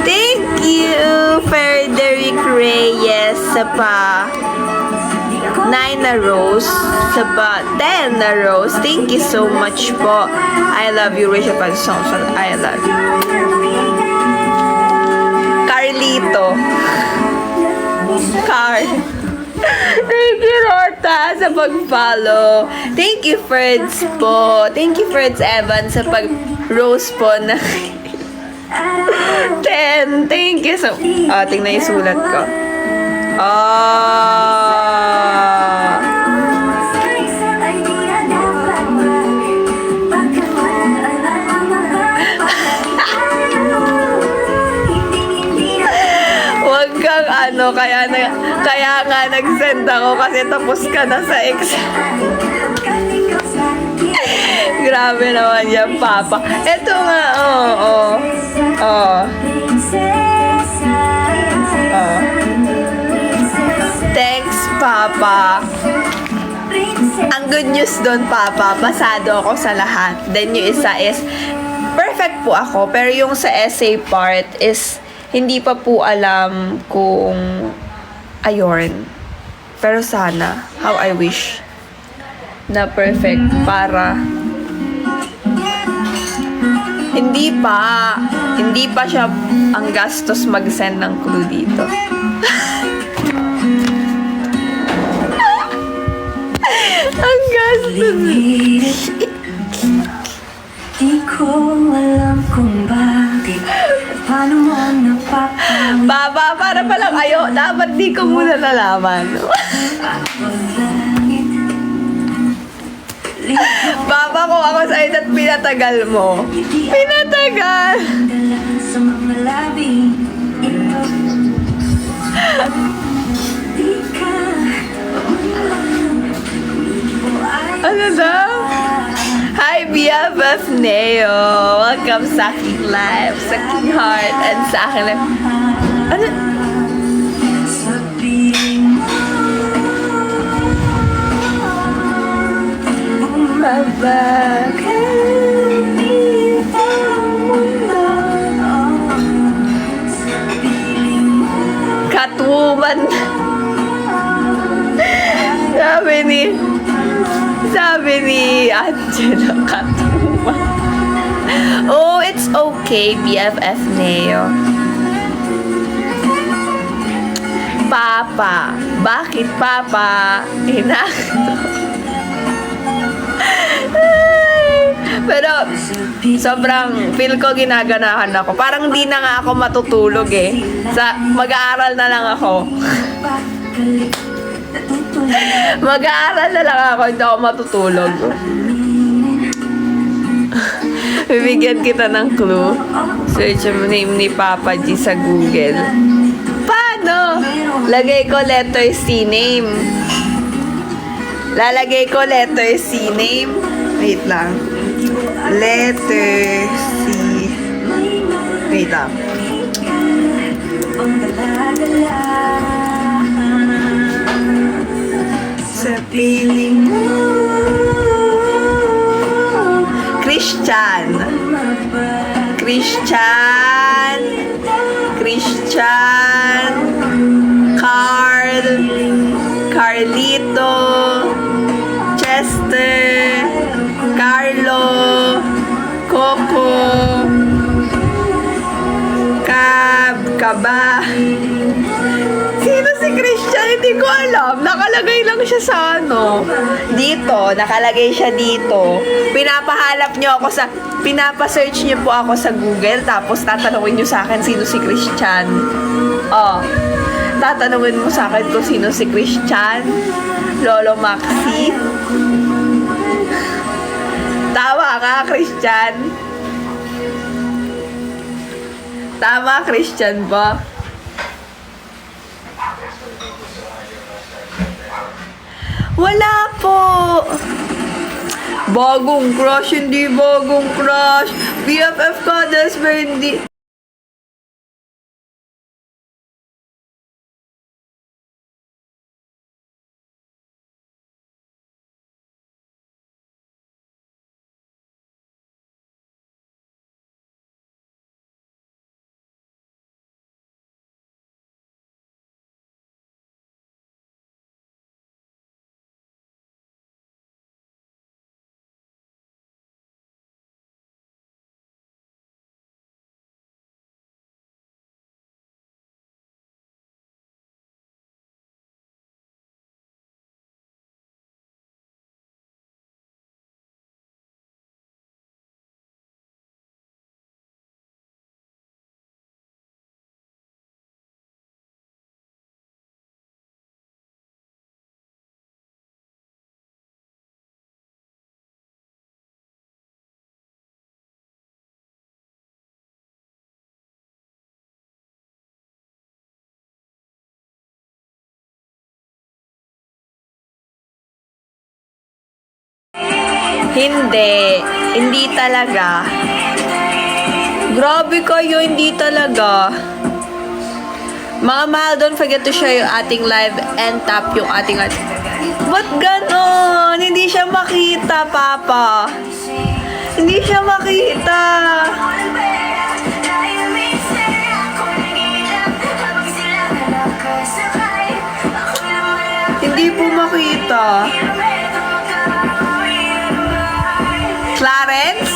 Thank you, Frederick Reyes, sa pa 9 na rose, sa pa 10 na rose. Thank you so much po. I love you, Rachel Pagsongson. I love you. Carlito. Thank you, Rorta, sa pag-follow. Thank you, Freds po. Thank you, Freds Evans, sa pag-rose po na 10. Thank you so... tingnan yung sulat ko. Huwag kang kaya nga nag-send ako kasi tapos ka na sa exam. Grabe naman yan, Papa. Ito nga, Thanks, Papa. Ang good news doon, Papa, pasado ako sa lahat. Then yung isa is, perfect po ako. Pero yung sa essay part is, hindi pa po alam kung ayon. Pero sana, how I wish na perfect para Hindi pa. Hindi pa siya ang gastos mag-send ng clue dito. Ang gastos. Di ko alam kung bakit paano mo napapawala Baba, para palang ayo. Dapat di ko muna nalaman. Baba, kung ako sa at pinatagal mo. Pinatagal. sa mga labi ito. Di ka Ano daw? Hi, BFF Neo. Welcome sa aking live, sa aking heart, and sa aking live. Ano? sa piling mo. Catwoman. Sabi ni Angela, Catwoman. Oh, it's okay, BFF Neo. Papa. Bakit, Papa? Pero, sobrang feel ko ginaganahan ako. Parang di na nga ako matutulog eh. Mag-aaral na lang ako. Mag-aaral na lang ako, hindi ako matutulog. Bibigyan kita ng clue. Search mo name ni Papa G sa Google. Paano? Lagay ko letter C name. Lalagay ko letter C name. Wait lang. Letter C. Wait lang. Sa piling mo. Christian. Carlito. Chester. Carlo. Coco. Kaba. Sino si Christian? Hindi ko alam. Nakalagay lang siya sa ano. Dito. Nakalagay siya dito. Pinapasearch niyo po ako sa Google. Tapos tatanungin niyo sa akin sino si Christian. Oh. Tatanungin mo sa akin kung sino si Christian. Lolo Maxi. Tawa ka, Christian. Tama, Christian ba? Wala po. Bagong crush, hindi bagong crush. BFF ka, Desper, hindi. Hindi talaga. Grabe kayo, hindi talaga. Mga mahal, don't forget to share yung ating live and tap yung ating live. Ba't ganon? Hindi siya makita, Papa. Hindi siya makita. Hindi po makita. Clarence?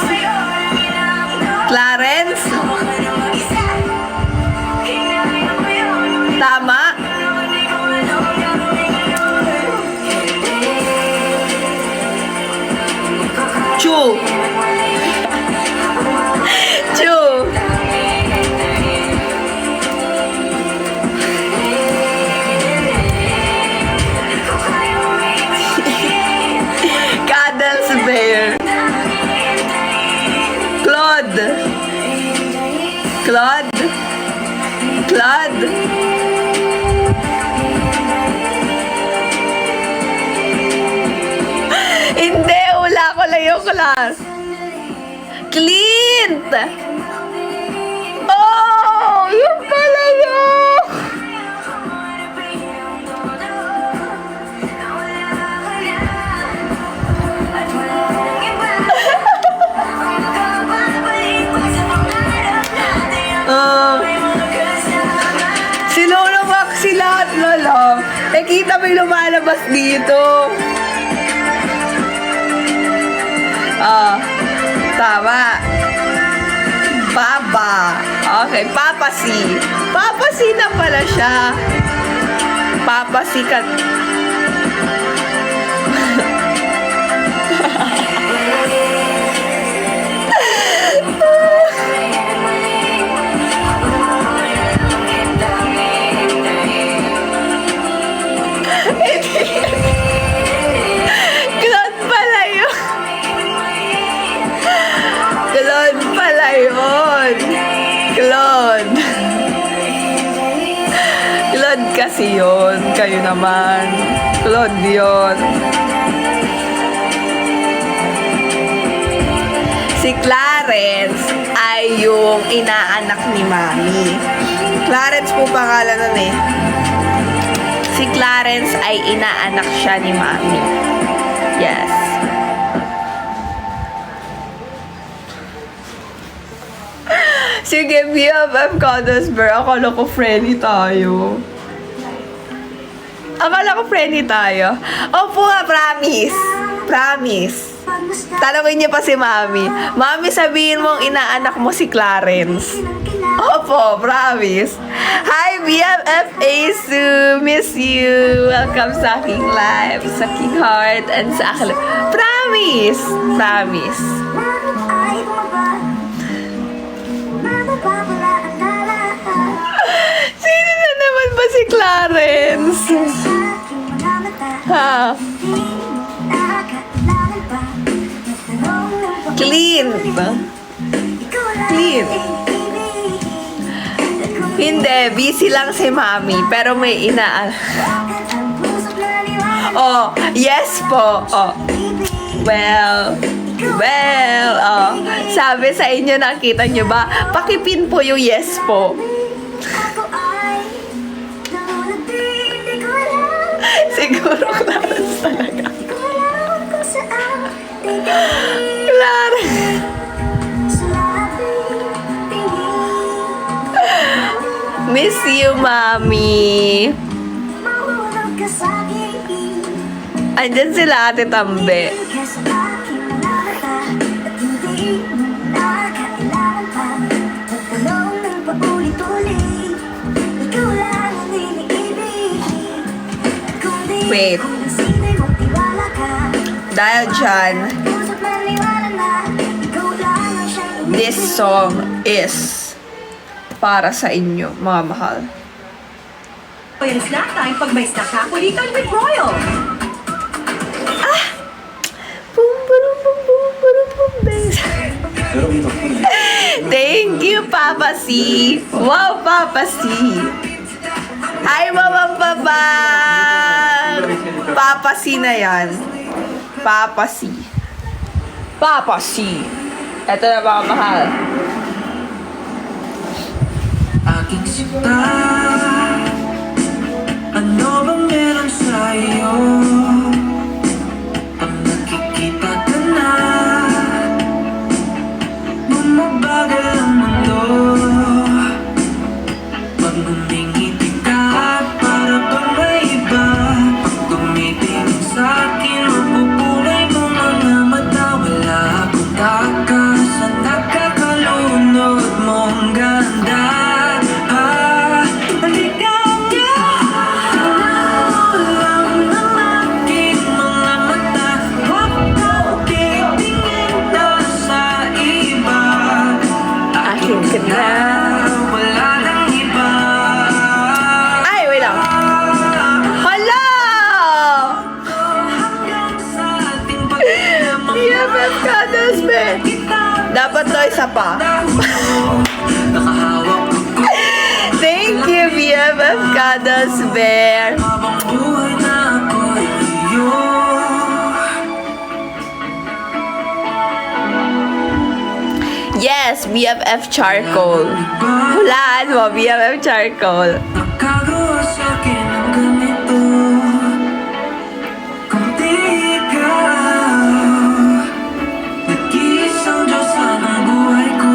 Chew! Chew! Cuddles Bear. Claude. Claude. Claude. Hindi, wala ko lang yung class. Clint! Oh! Yun pala yun! Si Lolo Maxi lahat, Lolo. Eh, kita mo yung lumalabas dito. Tama. Papa. Okay, Papa C. Papa C na pala siya. Papa C ka. Claude pala yun. Claude pala yun. Claude. Claude kasi yun. Kayo naman. Claude yun. Si Clarence ay yung inaanak ni Mami. Clarence po pangalan nun eh. Si Clarence ay inaanak siya ni Mami. Yes. Sige, BFF Codesber. Akala ko friendly tayo. Akala ko friendly tayo. Opo nga, promise. Promise. Tanungin niyo pa si Mami. Mami, sabihin mong inaanak mo si Clarence. Opo, promise. Hi, BFF Asu. Miss you. Welcome sa aking live, sa aking heart, and sa aking... Promise. Promise. Sino na naman ba si Clarence? Ha? Clint. Clint. Hindi, busy lang si Mami, pero may Oh, yes po. Oh. Well, sabi sa inyo, nakita nyo ba? Pakipin po yung yes po. Siguro Clarence talaga. Clarence. Miss you, Mami. Andyan sila Ate Tambe. Wait. Dahil dyan, this song is para sa inyo, mga mahal. Royal snack time pag may snack ka, kulitan with Royal. Boom, boom, boom, boom, boom, boom, boom. Thank you, Papa C. Wow, Papa C. Hi, Mamang Babang. Papa C na yan. Papa C. Papa C. Ito na, mga mahal. Aking sinta, ano bang meron sa'yo? Pag nakikita ka na, bumabagal ang mundo. Pag ngumingiti ka, para bang may iba. Pag tumitingin sa'kin, mapupulay mo mga mata. Wala akong takas sa nakakalunod mong ganda. ka na. Wala nang iba. Ay, wait lang. Hala! Hanggang sa ating pagkakama. BFF Cuddles, be. Dapat to isa pa. Nakahawak ako Thank you, BFF Cuddles Bear. habang buhay na ako'y iyo. Yes, BFF Charcoal. Hulaan mo, BFF Charcoal. Nakagawa sa'kin ng ganito. Kung di ikaw, nag-iisang Diyosa ng buhay ko.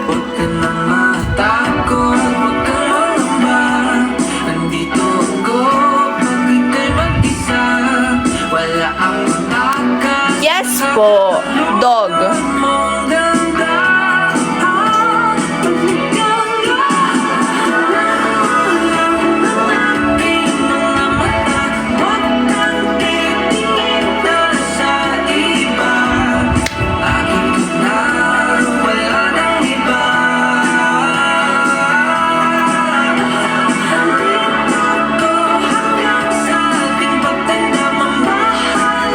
Huwag ka nang matakot, huwag kang mangamba. Nandito ako pag ika'y mag-isa. Wala akong takas. Yes po, dog. Mong ganda, aking mga mata. Huwag kang titingin na sa iba. Akin ka na, wala nang iba. Nandito hanggang sa ating pagtanda. Mamahal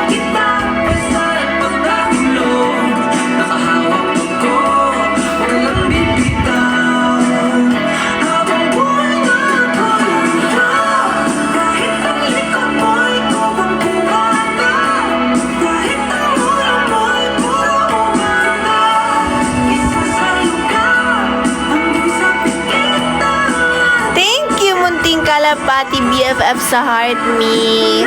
kita basta't pagkahulog. Nakahawak ako, huwag lang bibitaw. Habang buhay na ako'y iyo. Kahit ang likod mo'y kubang kumanda. Kahit ang ulo mo'y puro umanda. Isasayo ka hanggang sa pikitan. Thank you, munting kalapati BFF sa heart me.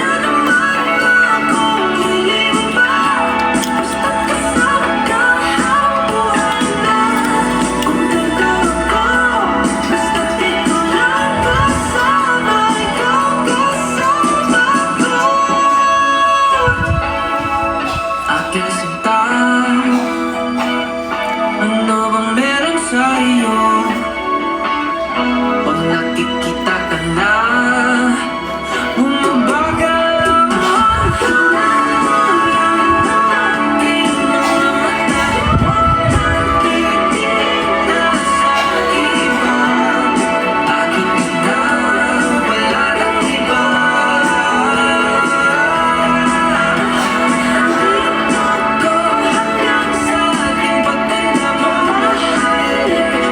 Aking sinta, ano bang meron sa iyo? Pag nakikita ka na, bumabagal ang aking mga mata. Huwag kang titingin na sa iba. Akin ka na, wala nang iba. Ko hanggang sa ating pagtanda. Mamahal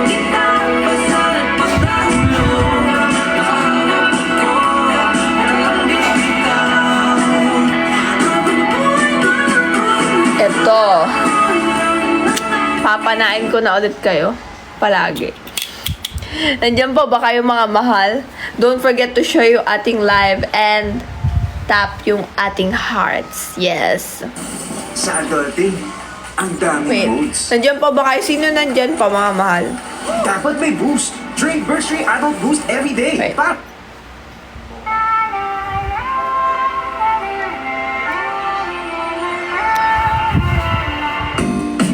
kita basta't pagkahulog. Nakahawak ako, huwag lang bibitaw. Habang buhay na ako'y Ito. Papanain ko na ulit kayo. Palagi. Nandiyan po ba kayo mga mahal? Don't forget to share yung ating live and tap yung ating hearts. Yes. Sa adulting, ang daming Wait. moods. Nandiyan pa ba kayo? Sino nandyan pa mga mahal? Dapat may boost. Drink Berkshire Adult Boost every day. Wait.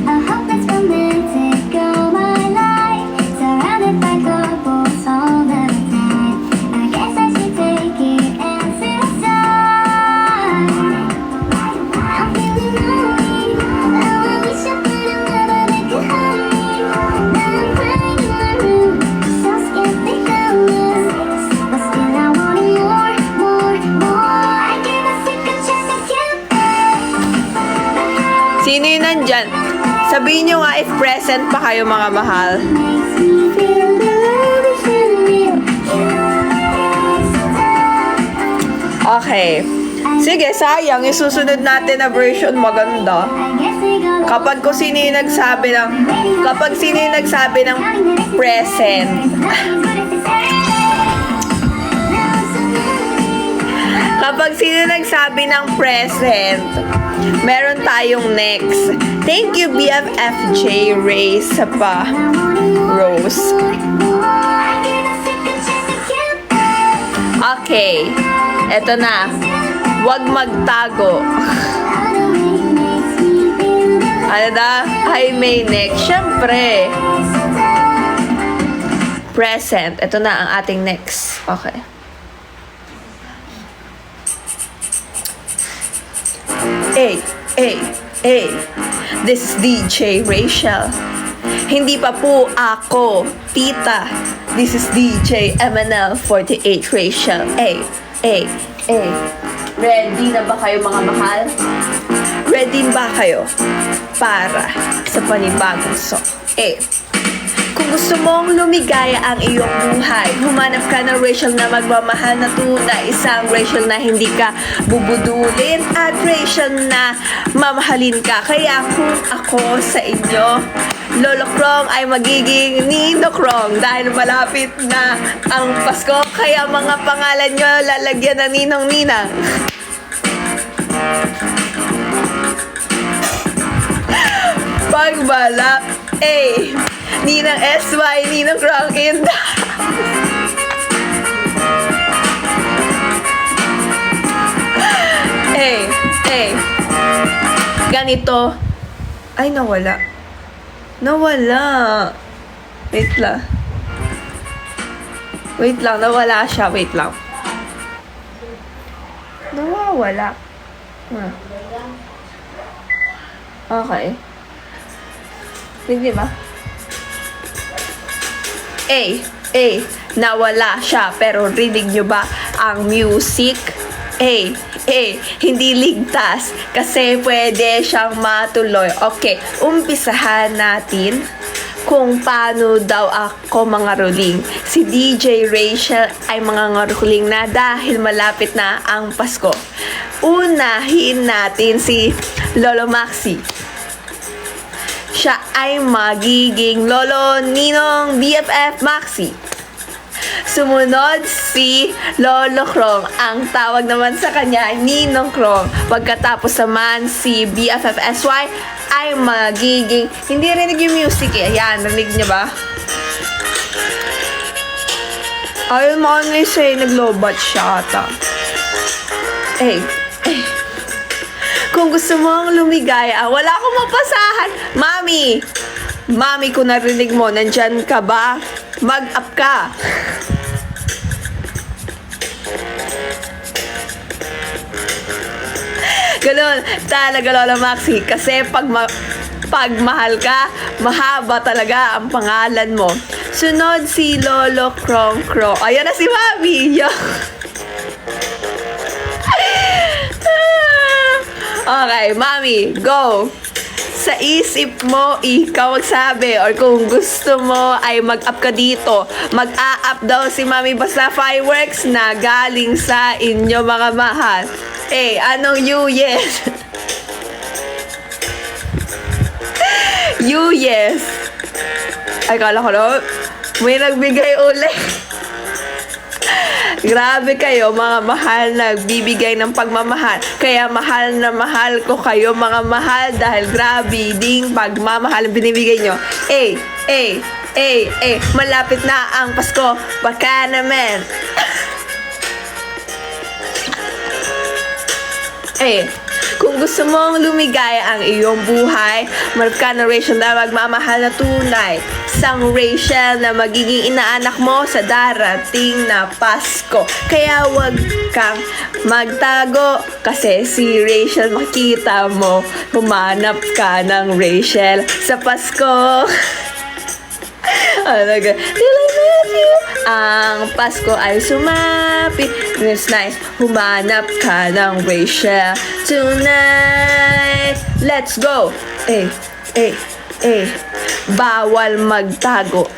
I hope that's romantic all my life, surrounded by couples all the time. I guess I should take it as a sign. I'm feeling lonely. Oh, I wish I found a lover that could hold me. Now I'm crying in my room, so scared they found us. But still I want more, more, more. I give a second chance to get back. Sino yung nandyan? Sabihin nyo nga if present pa kayo mga mahal. Makes me feel the love is real. Okay. Sige, sayang. Isusunod natin na version maganda. I guess we got Kapag sino yung nagsabi ng present. Kapag sino nagsabi ng present, meron tayong next. Thank you, BFFJ Ray sa pa. Rose. Okay. Eto na. Huwag magtago. Ano da? Hi, may next. Siyempre. Present. Ito na ang ating next. Okay. Hey, hey, hey. This is DJ Rachel. Hindi pa po ako, tita. This is DJ MNL 48 Rachel. Ready na ba kayo mga mahal? Ready ba kayo para sa panibagong song? Kung gusto mong lumigaya ang iyong buhay, humanap ka ng Rachel na magmamahal na tunay. Isang Rachel na hindi ka bubudulin at Rachel na mamahalin ka. Kaya kung ako sa inyo, Lolo Krong ay magiging Nino Krong dahil malapit na ang Pasko. Kaya mga pangalan nyo lalagyan ng Ninong Ninang. Pagbalak, Ninang SY, Ninang Krong in the ganito. Ay, nawala. Wait lang, nawala siya. Wait lang. Nawawala. Okay. Hindi ba? Nawala siya. Pero rinig nyo ba ang music? Hindi ligtas. Kasi pwede siyang matuloy. Okay, umpisahan natin kung paano daw ako mangaruling. Si DJ Rachel ay mangangaruling na dahil malapit na ang Pasko. Unahin natin si Lolo Maxi. Siya ay magiging Lolo Ninong BFF Maxi. Sumunod si Lolo Krong. Ang tawag naman sa kanya ay Ninong Krong. Pagkatapos naman si BFF SY ay magiging, hindi rinig yung music Ayan, rinig niyo ba? Ayun mo ano naglobat siya ata. Kung gusto mong lumigaya, wala akong mapasahan. Mami, kung narinig mo, nandyan ka ba? Mag-up ka. Ganun, talaga Lola Maxi. Kasi pag mahal ka, mahaba talaga ang pangalan mo. Sunod si Lolo Krong Krong. Ayan na si Mami. Okay, Mami, go. Sa isip mo, ikaw magsabi. Or kung gusto mo ay mag-up ka dito. Mag-a-up daw si Mami basta fireworks na galing sa inyo mga mahal. Anong you yes? You yes. Ay, kala ko no, may nagbigay ulit. Grabe kayo mga mahal, nagbibigay ng pagmamahal. Kaya mahal na mahal ko kayo mga mahal dahil grabe ding pagmamahal ang binibigay nyo. Malapit na ang Pasko, baka naman. Kung gusto mong lumigaya ang iyong buhay, marap ka ng Rachel na magmamahal na tunay. Isang Rachel na magiging inaanak mo sa darating na Pasko. Kaya wag kang magtago kasi si Rachel makita mo. Humanap ka ng Rachel sa Pasko. Ang Pasko ay sumapit. It's nice. Humanap ka ng Rachel tonight. Let's go. Bawal magtago.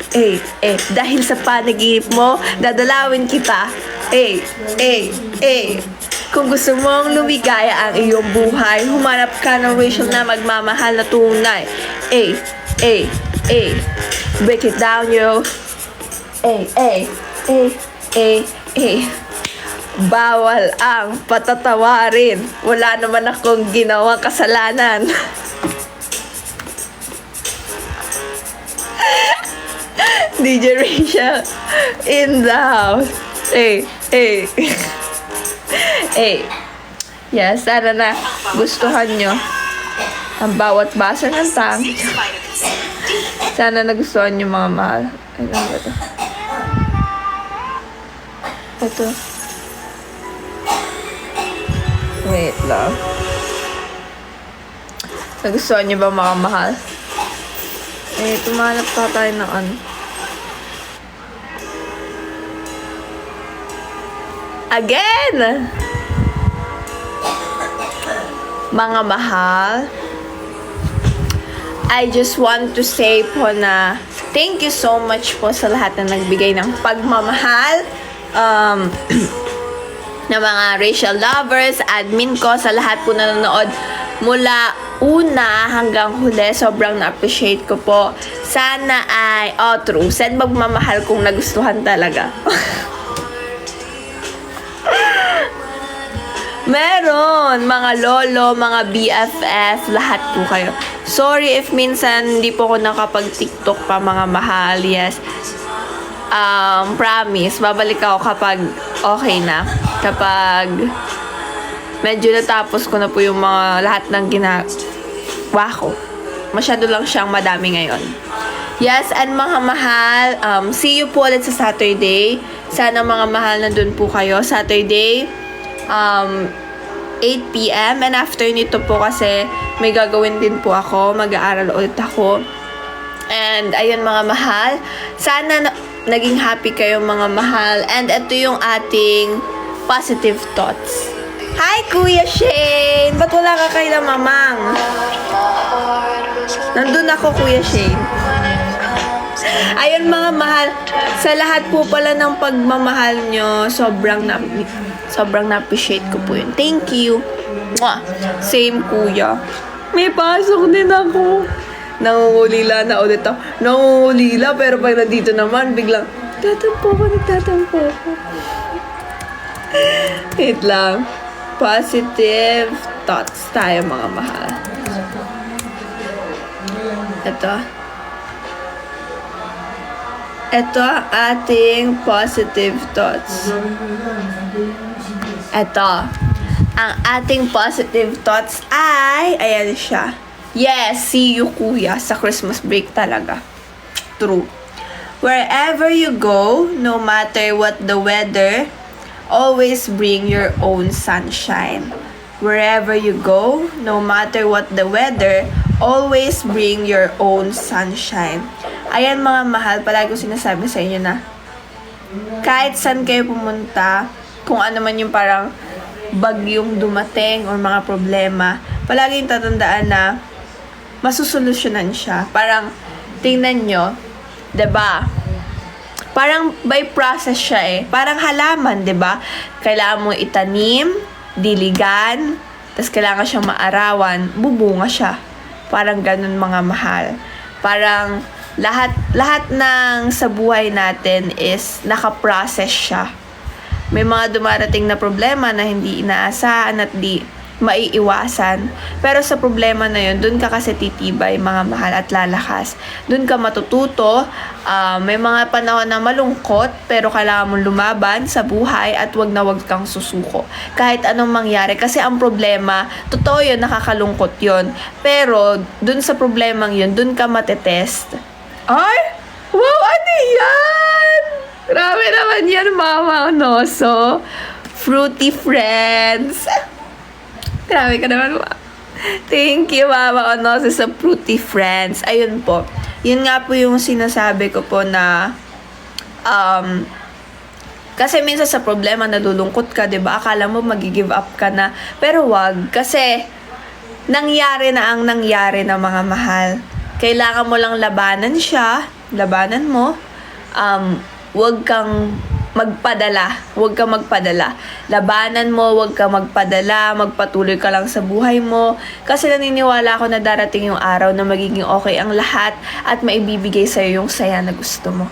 Dahil sa panaginip mo, dadalawin kita. Kung gusto mong lumigaya ang iyong buhay, humanap ka ng Rachel na magmamahal na tunay. Break it down, yo. Bawal ang patatawarin. Wala naman akong ginawang kasalanan. DJ Rachel in the house. Yes, sana na gustuhan nyo ang bawat basa ng tang. Sana nagustuhan nyo mga mahal. Ay, ano ba ito? Ito. Wait lang. Nagustuhan nyo ba mga mahal? Tumanap pa tayo ng ano. Again! Mga mahal, I just want to say po na thank you so much po sa lahat na nagbigay ng pagmamahal. Na mga racial lovers, admin ko, sa lahat po na nanonood mula una hanggang huli. Sobrang na-appreciate ko po. Sana ay, true, send magmamahal kung nagustuhan talaga. Meron, mga lolo, mga BFF, lahat po kayo. Sorry if minsan hindi po ako nakapag-TikTok pa, mga mahal. Yes. Promise, babalik ako kapag okay na. Kapag medyo natapos ko na po yung mga lahat ng ginagawa ko. Masyado lang siyang madami ngayon. Yes, and mga mahal, see you po ulit sa Saturday. Sana mga mahal nandun po kayo. Saturday, 8 p.m. And after nito po kasi may gagawin din po ako. Mag-aaral ulit ako. And ayun mga mahal, sana naging happy kayo mga mahal. And ito yung ating positive thoughts. Hi Kuya Shane! Ba't wala ka kay Mamang? Nandun ako Kuya Shane. Ayun mga mahal, sa lahat po pala ng pagmamahal nyo, sobrang na-appreciate ko po yun. Thank you. Mwah. Same kuya. May pasok din ako. Nangungulila na ulit ako. Nangungulila, pero pag nandito naman, biglang, nagtatampo ako. Wait lang. Positive thoughts tayo mga mahal. Ito ang ating positive thoughts. Ito. Ang ating positive thoughts ay, ayan siya. Yes, see you kuya sa Christmas break talaga. True. Wherever you go, no matter what the weather, always bring your own sunshine. Wherever you go, no matter what the weather, always bring your own sunshine. Ayan mga mahal, palagi ko sinasabi sa inyo na kahit saan kayo pumunta, kung ano man yung parang bagyong dumating or mga problema, palagi yung tatandaan na masusolusyonan siya. Parang tingnan nyo, 'di ba? Parang by process siya eh. Parang halaman, 'di ba? Kailangan mo itanim, diligan, tapos kailangan siyang maarawan, bubunga siya. Parang ganun mga mahal. Parang lahat ng sa buhay natin is naka-process siya. May mga dumarating na problema na hindi inaasahan at di maiiwasan. Pero sa problema na yun, dun ka kasi titibay mga mahal at lalakas. Dun ka matututo. May mga panahon na malungkot, pero kailangan mong lumaban sa buhay at wag na wag kang susuko. Kahit anong mangyari. Kasi ang problema, totoo yun, nakakalungkot yun. Pero dun sa problemang yun, dun ka matetest. Ay! Wow, ano yan? Grabe naman yan, Mama Onoso. Fruity Friends. Grabe ka naman, Ma. Thank you, Mama Onoso, sa Fruity Friends. Ayun po. Yun nga po yung sinasabi ko po na kasi minsan sa problema nalulungkot ka, 'di ba? Akala mo magi-give up ka na. Pero wag, kasi nangyari na ang nangyari na mga mahal. Kailangan mo lang labanan siya, labanan mo. Huwag kang magpadala. Huwag kang magpadala. Labanan mo, huwag kang magpadala. Magpatuloy ka lang sa buhay mo. Kasi naniniwala ako na darating yung araw na magiging okay ang lahat at maibibigay sa'yo yung saya na gusto mo.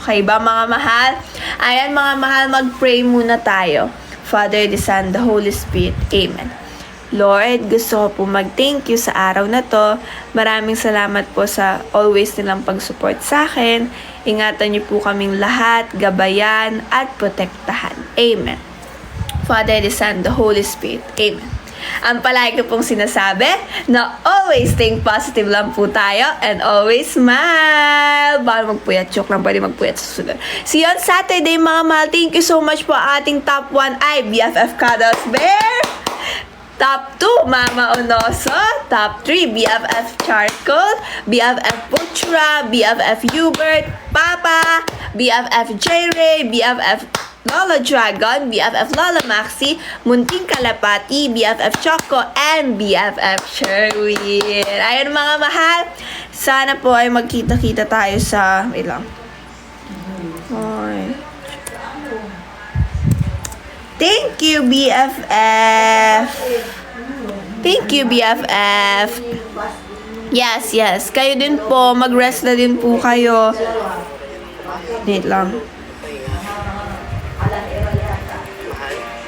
Okay ba mga mahal? Ayan mga mahal, mag-pray muna tayo. Father, the Son, the Holy Spirit. Amen. Lord, gusto ko po mag-thank you sa araw na to. Maraming salamat po sa always nilang pag-support sa akin. Ingatan niyo po kaming lahat, gabayan, at protektahan. Amen. Father, the Son, the Holy Spirit. Amen. Ang palagi ko pong sinasabi na always think positive lang po tayo and always smile. Bawal magpuyat. Joke lang, pwede magpuyat sa susunod. See you on Saturday mga mahal. Thank you so much po. Ating top 1 ay BFF Cuddles Bear. Top 2, Mama Onoso. Top 3, BFF Charcoal, BFF Putra, BFF Hubert, Papa, BFF J-Ray, BFF Lola Dragon, BFF Lola Maxi, Munting Kalapati, BFF Choco, and BFF Sherwin. Ayun mga mahal, sana po ay magkita-kita tayo sa... Wait lang. Ay. Thank you, BFF. Thank you, BFF. Yes, yes. Kayo din po. Mag-rest na din po kayo. Wait lang.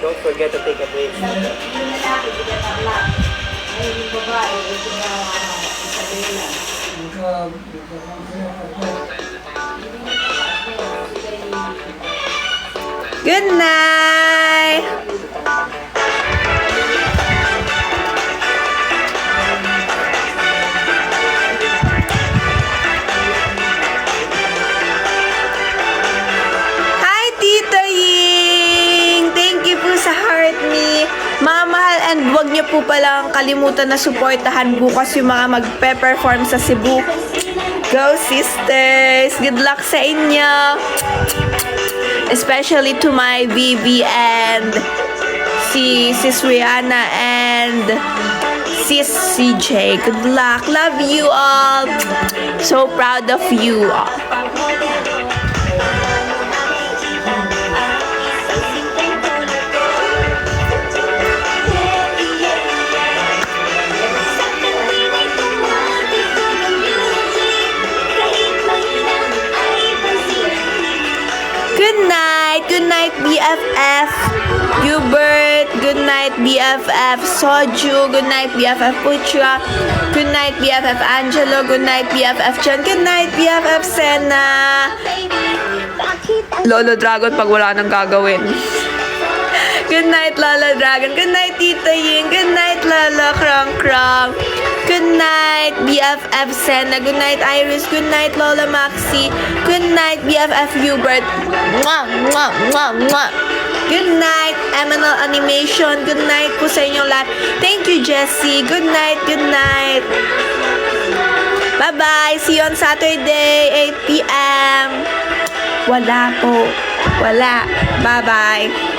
Don't forget to take a break. Good night! Hi, Tita Ying! Thank you po sa heart me. Mga mahal, and huwag niyo po palang kalimutan na suportahan bukas yung mga magpe-perform sa Cebu. Go, sisters! Good luck sa inyo! Especially to my BB and Sis Rihanna and Sis CJ. Good luck. Love you all. So proud of you all. Good night, BFF Hubert. Good night, BFF Soju. Good night, BFF Putra. Good night, BFF Angelo. Good night, BFF Chan. Good night, BFF Sena. Lolo Dragon pag wala nang gagawin. Good night, Lolo Dragon. Good night, Tita Ying. Good night, Lolo Krong Krong. Good night, BFF Sena. Good night, Iris. Good night, Lola Maxi. Good night, BFF Hubert. Mwah, mwah, mwah, mwah. Good night, Eminal Animation. Good night po sa inyong lahat. Thank you, Jessie. Good night, good night. Bye-bye. See you on Saturday, 8 p.m. Wala po. Wala. Bye-bye.